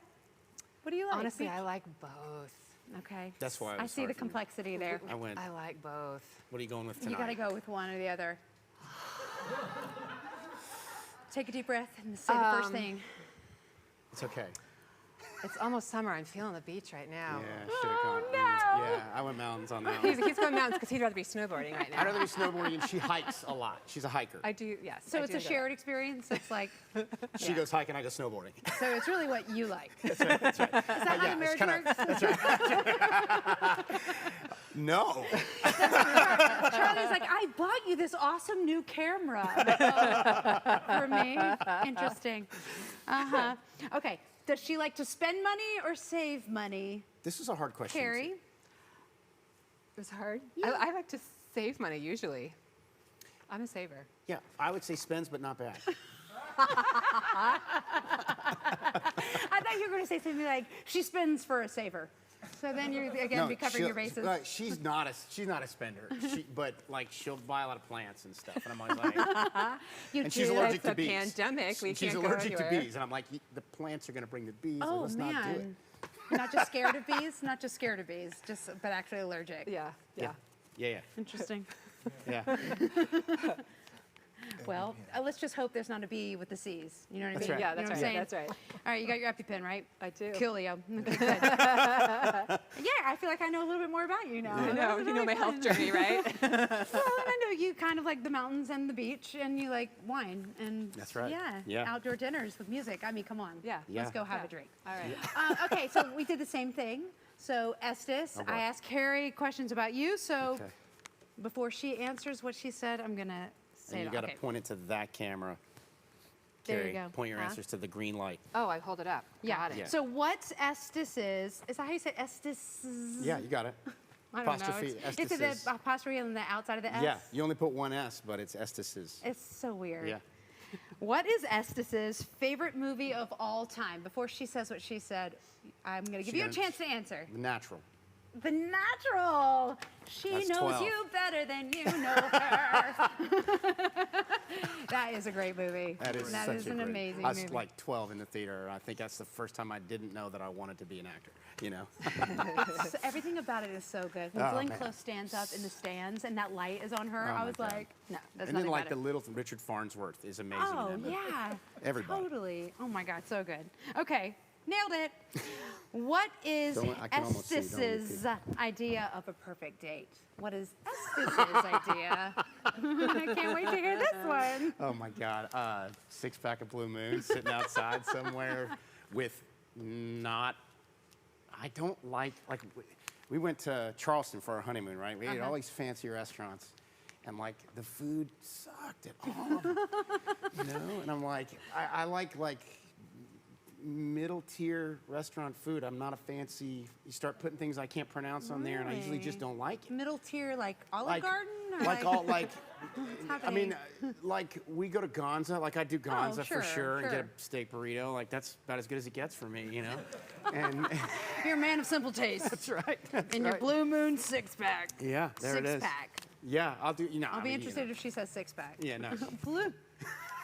What do you like? Honestly, Beach? I like both. Okay. That's why it I was see hard the for me. complexity there. I went. I like both. What are you going with tonight? You got to go with one or the other. Take a deep breath and say the first thing. It's okay. It's almost summer. I'm feeling the beach right now. Yeah, should have gone. no. Yeah, I went mountains on that one. He's going mountains because he'd rather be snowboarding right now. I'd rather be snowboarding, and she hikes a lot. She's a hiker. I do, yes. So I it's do a enjoy shared experience. It's like, She goes hiking, I go snowboarding. so it's really what you like. Is That's right. that how the marriage works? No. Charlie's like, I bought you this awesome new camera for me. Interesting. Okay. Does she like to spend money or save money? This is a hard question. Carrie? It was hard. I like to save money usually. I'm a saver. Yeah, I would say spends, but not bad. I thought you were going to say something like, she spends for a saver. So then you're, again, be covering your bases. She's not a spender, but like she'll buy a lot of plants and stuff, and I'm always like, You and she's do? allergic It's to a bees. pandemic. We She's can't go allergic to anywhere. bees, and I'm like, the plants are going to bring the bees. Oh, Let's not do it. man. You're not just scared of bees? Not just scared of bees, but actually allergic. Yeah. Yeah. Interesting. Yeah. Well, let's just hope there's not a bee with the C's. You know what I That's mean? right. Yeah, You know that's what I'm right. saying? That's right. All right, you got your EpiPen, right? I do. Coolio. Okay, good. Yeah, I feel like I know a little bit more about you now. I That know. was You know really my fun. health journey, right? Well, and I know you kind of like the mountains and the beach, and you like wine and That's right. Yeah, Yeah. outdoor dinners with music. I mean, come on. Yeah. Let's Yeah. go have Yeah. a drink. All right. Okay, so we did the same thing. So Estes, boy. I asked Carrie questions about you. So Okay. before she answers what she said, I'm gonna say And you it. got to Okay. point it to that camera. There Carrie, you go. point your Huh? answers to the green light. Oh, I hold it up. Yeah. Got it. Yeah. So what's Estes is that how you say Estes? Yeah, you got it. I don't know. Apostrophe, Is it Estes. the apostrophe on the outside of the S? Yeah, you only put one S, but it's Estes's. It's so weird. Yeah. What is Estes's favorite movie of all time? Before she says what she said, I'm going to give you a chance to answer. The Natural. The Natural. She That's knows 12. you better than you know her. That is a great movie. That is That such is a an great, amazing I was movie. like 12 in the theater. I think that's the first time I didn't know that I wanted to be an actor. You know. So everything about it is so good. When Oh, Glenn man. Close stands up in the stands and that light is on her, Oh, I my was God. like, no, that's And then nothing like the about it. little Richard Farnsworth is amazing. Oh, in that movie. yeah. Everybody. Totally. Oh my God, so good. Okay, nailed it. What is I can almost see, don't Estes's idea of a perfect date? What is Estes's idea? I can't wait to hear this one. Oh my God. 6-pack of Blue Moon sitting outside somewhere with not. I don't like we went to Charleston for our honeymoon, right? We ate all these fancy restaurants, and like the food sucked at all. You know, and I'm like, I like middle tier restaurant food. I'm not a fancy. You start putting things I can't pronounce on there, and I usually just don't like it. Middle tier, like Olive Like, Garden? Or like all like. what's I mean, happening? like we go to Gonza, like I do Gonza sure, for sure, and get sure. a steak burrito. Like that's about as good as it gets for me, you know. And You're a man of simple taste. that's right. That's In your right. Blue Moon 6-pack. Yeah, there it is. 6-pack. Yeah, I'll do. You know, I'll be I mean, interested if she says 6-pack. You know. Yeah, no. Blue.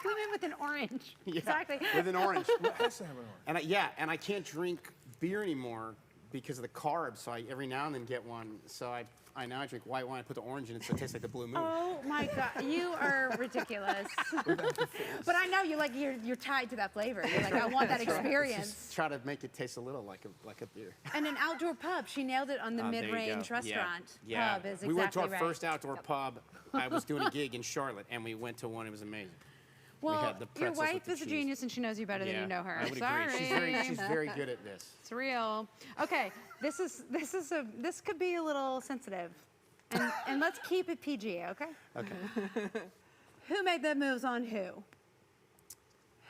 Blue Moon with an orange. Yeah, Exactly. with an orange. Has to have an orange. And I can't drink beer anymore because of the carbs. So I every now and then get one. So I now drink white wine. I put the orange in it, so it tastes like the Blue Moon. Oh my God, you are ridiculous. But I know you're tied to that flavor. You're like, I want that experience. Just try to make it taste a little like a beer. And an outdoor pub. She nailed it on the There you go. mid-range Yeah. restaurant. Yeah. Pub is exactly we went to our right. first outdoor pub. I was doing a gig in Charlotte, and we went to one. It was amazing. Well, had the your pretzels with wife the is a cheese. genius, and she knows you better than you know her. I would Sorry. agree. She's very good at this. It's real. Okay, this could be a little sensitive, and let's keep it PG, okay? Okay. Who made the moves on who?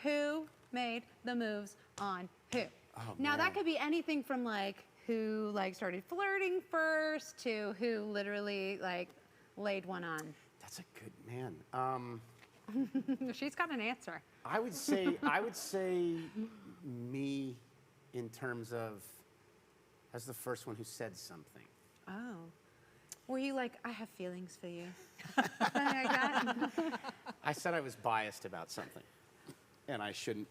Who made the moves on who? Oh, Now man. that could be anything from like who like started flirting first to who literally like laid one on. That's a good man. She's got an answer. I would say me in terms of as the first one who said something. Oh. Were you like, I have feelings for you? Something like that? I said I was biased about something, and I shouldn't.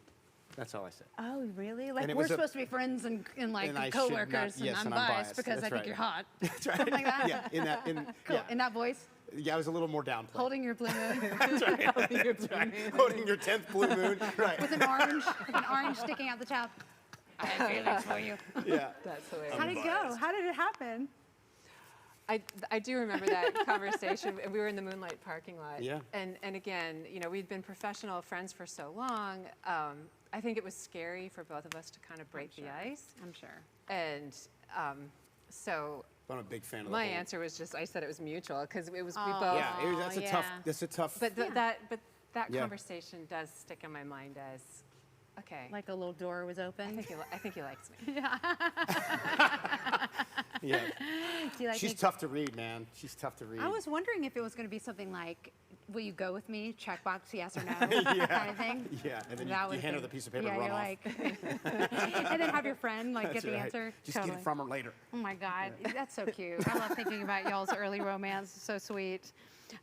That's all I said. Oh, really? Like And it we're was a- supposed to be friends and like And I should not- coworkers, and yes, I'm and I'm biased biased. because I That's think right. you're hot. That's right. Something like that? Yeah, Cool. yeah. In that voice, Yeah, I was a little more downplayed. holding your blue moon That's right. Holding your 10th Blue Moon. Right. with an orange sticking out the top. I have feelings for you. Yeah. That's hilarious. How did it go? How did it happen? I do remember that conversation. We were in the Moonlight parking lot. Yeah. And again, you know, we'd been professional friends for so long. I think it was scary for both of us to kind of break the ice. I'm sure. And so I'm a big fan of the my whole- answer was just, I said it was mutual because it was, we Oh. both. Yeah, that's a tough. yeah. That's a tough. But that Yeah. conversation does stick in my mind as, okay, Like a little door was I open. think he likes me. yeah. Do you like She's me? tough to read, man. She's tough to read. I was wondering if it was going to be something like, will you go with me? Checkbox, yes or no, Yeah. kind of thing. Yeah, and then That you would've hand her been- the piece of paper yeah, and run you're off. like, and then have your friend like That's get the right. answer. Just get Totally. it from her later. Oh my God, that's so cute. I love thinking about y'all's early romance. So sweet.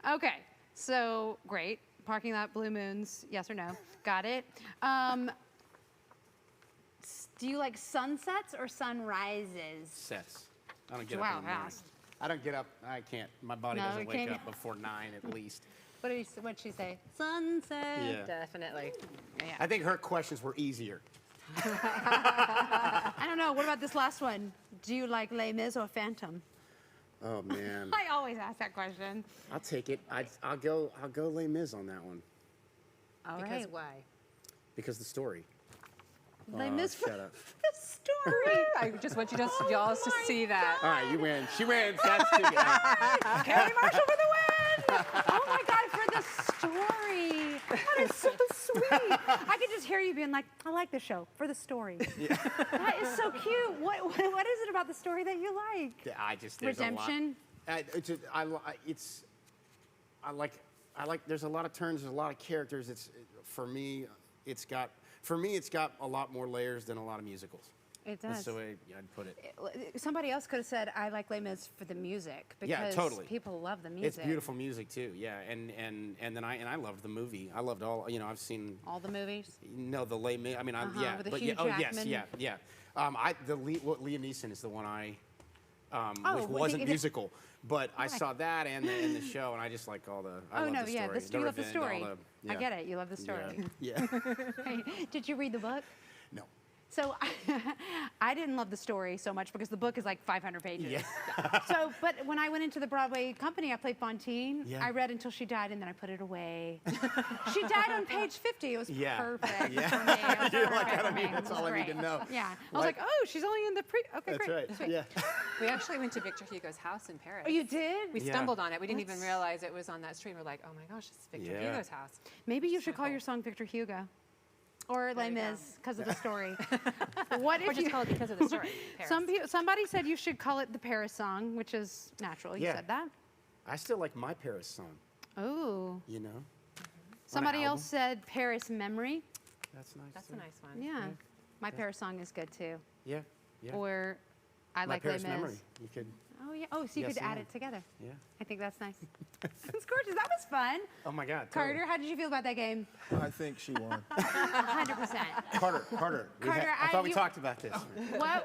Okay, so great. Parking lot, blue moons, yes or no? Got it. Do you like sunsets or sunrises? Sets. I don't get Wow, up in the morning. fast. I don't get up. I can't. My body No, doesn't you wake can't. up before 9 at least. What'd she say? Sunset. Yeah. Definitely. Yeah. I think her questions were easier. I don't know. What about this last one? Do you like Les Mis or Phantom? Oh man. I always ask that question. I'll take it. I'll go Les Mis on that one All Because right. why? because the story. Les Oh, Mis for shut up. the story. I just want you to, y'all to see that. All right, you win. She wins. That's too good. Carrie Marshall for the win! Oh my God, for the story. That is so sweet. I could just hear you being like, I like the show for the story. Yeah. That is so cute. What is it about the story that you like? Yeah, there's Redemption? I like, there's a lot of turns, there's a lot of characters. For me, it's got a lot more layers than a lot of musicals. It does. That's the way I'd put it. Somebody else could have said, I like Les Mis for the music, because people love the music. It's beautiful music too, yeah. And then I loved the movie. I loved all, I've seen all the movies. No, the Les Mis. I mean, yeah, with but Hugh yeah, oh yes, Jackman. yeah. Liam Neeson is the one which wasn't musical, but I saw that and the show, and I just like all the. I love the story. You love the story. Yeah. I get it. You love the story. Yeah. Did you read the book? No. So I didn't love the story so much because the book is like 500 pages. Yeah. But when I went into the Broadway company, I played Fantine. Yeah. I read until she died, and then I put it away. She died on page 50. It was perfect for me. It was You're like, perfect. that's all I need to know. Yeah. I was like, oh, she's only in the pre. Okay, That's great. right. Sweet. Yeah. We actually went to Victor Hugo's house in Paris. Oh, you did? We Yeah. stumbled on it. We didn't even realize it was on that street. We're like, oh my gosh, it's Victor Yeah. Hugo's house. Maybe you should call your song Victor Hugo. Or Les you go. Mis, because of the story. What if Or just call it because of the story. Paris. Somebody said you should call it the Paris song, which is natural. You Yeah. said that. I still like my Paris song. Oh. Somebody album. else said Paris Memory. That's nice. That's too. a nice one. Yeah. My Paris song is good too. Yeah. Yeah. Or I my like Paris Les Mis. memory. You could. Oh yeah. Oh, so you Yes could and add no. it together. Yeah. I think that's nice. It's gorgeous. That was fun. Oh my God. Carter, how did you feel about that game? I think she won. 100%. Carter. Carter, I thought we you- talked about this.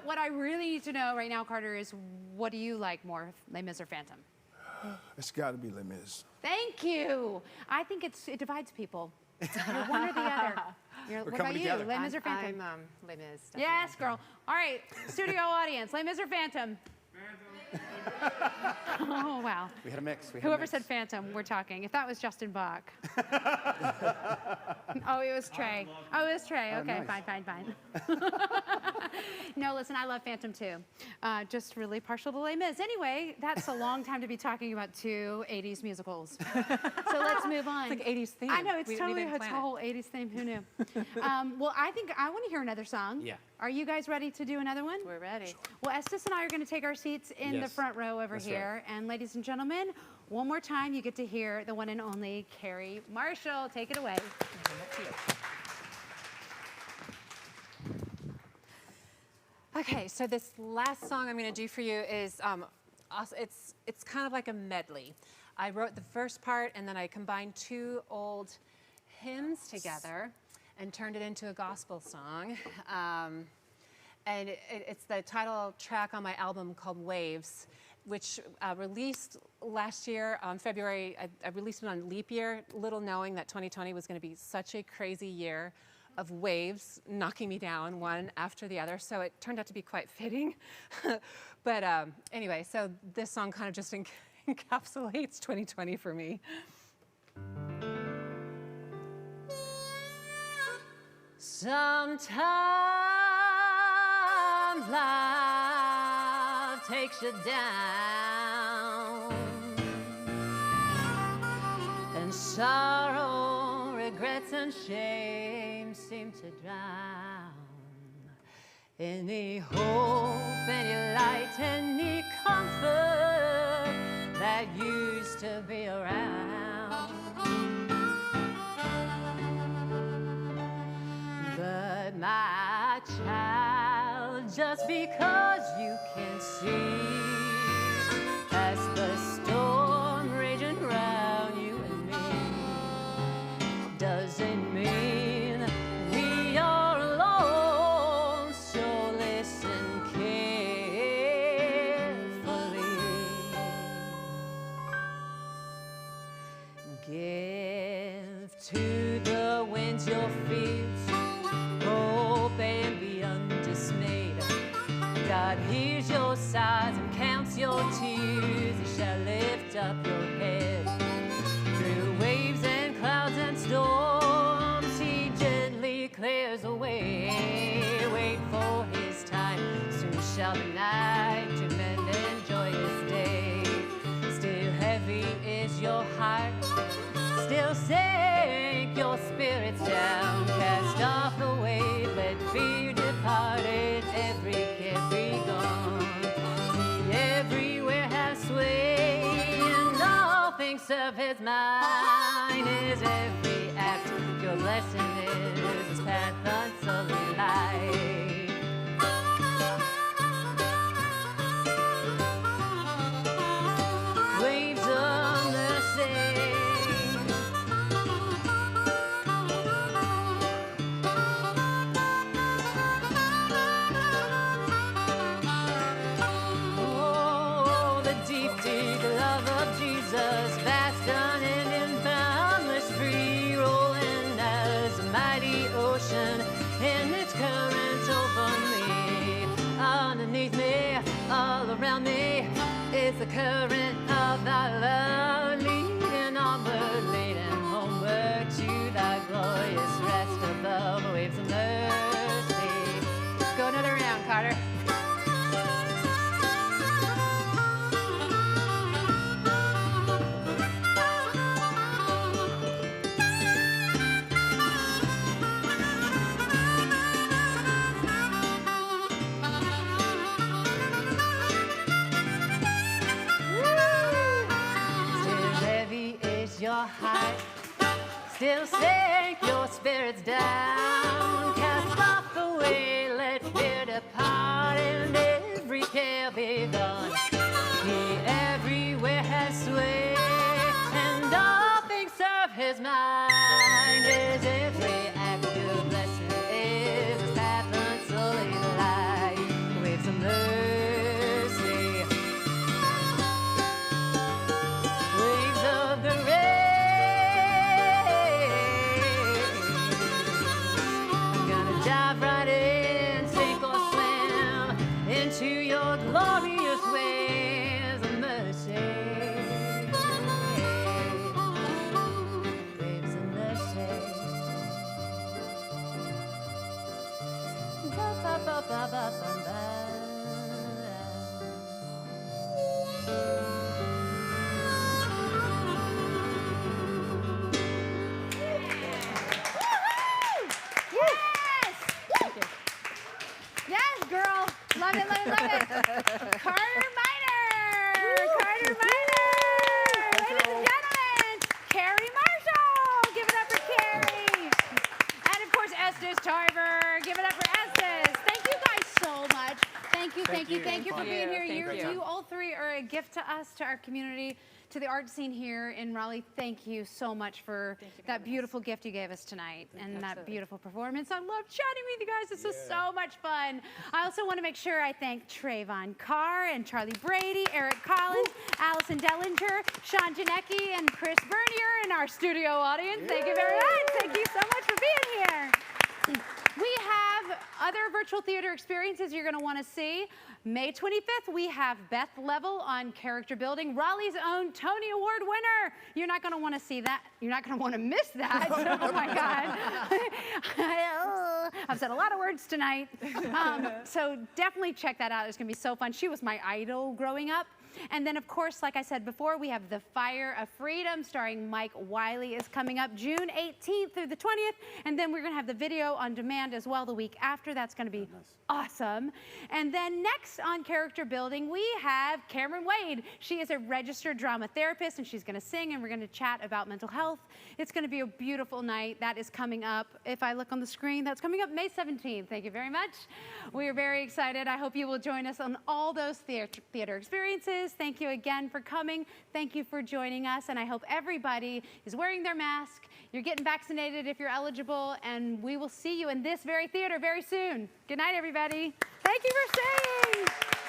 What I really need to know right now, Carter, is what do you like more, Les Mis or Phantom? It's got to be Les Mis. Thank you. I think it divides people. You're one or the other. What about coming you, together. Les Mis or Phantom? I'm Les Mis. Definitely. Yes, girl. All right, studio audience, Les Mis or Phantom? Oh, wow. We had a mix. Whoever said Phantom, we're talking. If that was Justin Bach. Oh, it was Trey. Oh, it was Trey. Okay, nice. fine. No, listen, I love Phantom too. Just really partial to Les Mis. Anyway, that's a long time to be talking about two 80s musicals. So let's move on. It's like 80s theme. I know, it's We totally didn't a plan it. whole 80s theme. Who knew? Well, I think I want to hear another song. Yeah. Are you guys ready to do another one? We're ready. Well, Estes and I are going to take our seats in the Yes. front row over That's here. And ladies and gentlemen, one more time, you get to hear the one and only Carrie Marshall. Take it away. Okay, so this last song I'm going to do for you is it's kind of like a medley. I wrote the first part and then I combined two old hymns together and turned it into a gospel song. And it's the title track on my album called Waves, which released last year on February. I released it on leap year, little knowing that 2020 was going to be such a crazy year of waves knocking me down one after the other. So it turned out to be quite fitting. But anyway, so this song kind of just encapsulates 2020 for me. Sometimes life takes you down, and sorrow, regrets, and shame seem to drown any hope, any light, any comfort that used to be around. But my child, just because you can see past the storm raging round you and me, doesn't mean we are alone. So listen carefully. Give to the winds your fears, hope and be undismayed. God hears your sighs and counts your tears. He shall lift up your head. Through waves and clouds and storms, he gently clears away. Wait for his time, soon shall the night mend and joyous day. Still heavy is your heart, still sink your spirit. spirits down, cast off the weight, let fear depart, and every care be gone. He everywhere has sway, and all things serve his mind. Is every act your blessing is his path unsullied light. Waves of mercy, oh, the deep, deep love of Jesus, vast, unending, boundless, free, rolling as a mighty ocean in its current over me. Underneath me, all around me, is the current of thy love, leading onward, leading homeward to thy glorious rest above waves of mercy. Let's go another round, Carter. Still heavy is your heart, still sink your spirits down. Cast off the weight, let fear depart, and every care be gone. He everywhere has sway, and all things serve his mind. Is every act of blessing is his path unsullied light. Waves of mercy, waves of grace. I'm gonna dive right in, sink or swim into your glorious waves of mercy. Waves of mercy. Ba, ba, ba, ba, ba, ba, ba. Yes! Yes, girl. Love it, love it, love it. Carter Miner! Carter Miner! Ladies and gentlemen, Carrie Marshall! Give it up for Carrie. And of course, Estes Tarver. Give it up for Estes. Thank you guys so much. Thank you, thank you, thank you for being here. You all three are a gift to us, to our community, to the art scene here in Raleigh. Thank you so much for that beautiful gift you gave us tonight and that beautiful performance. I love chatting with you guys. This was so much fun. I also want to make sure I thank Trayvon Carr and Charlie Brady, Eric Collins, Allison Dellinger, Sean Janecki, and Chris Bernier in our studio audience. Thank you very much. Thank you so much for being here. We have other virtual theater experiences you're going to want to see. May 25th, we have Beth Level on character building, Raleigh's own Tony Award winner. You're not going to want to see that. You're not going to want to miss that. Oh my God. I've said a lot of words tonight. So definitely check that out. It's going to be so fun. She was my idol growing up. And then, of course, like I said before, we have The Fire of Freedom starring Mike Wiley is coming up June 18th through the 20th. And then we're going to have the video on demand as well the week after. That's going to be awesome. And then next on character building, we have Cameron Wade. She is a registered drama therapist, and she's going to sing, and we're going to chat about mental health. It's going to be a beautiful night. That is coming up. If I look on the screen, that's coming up May 17th. Thank you very much. We are very excited. I hope you will join us on all those theater experiences. Thank you again for coming. Thank you for joining us. And I hope everybody is wearing their mask. You're getting vaccinated if you're eligible. And we will see you in this very theater very soon. Good night, everybody. Thank you for staying.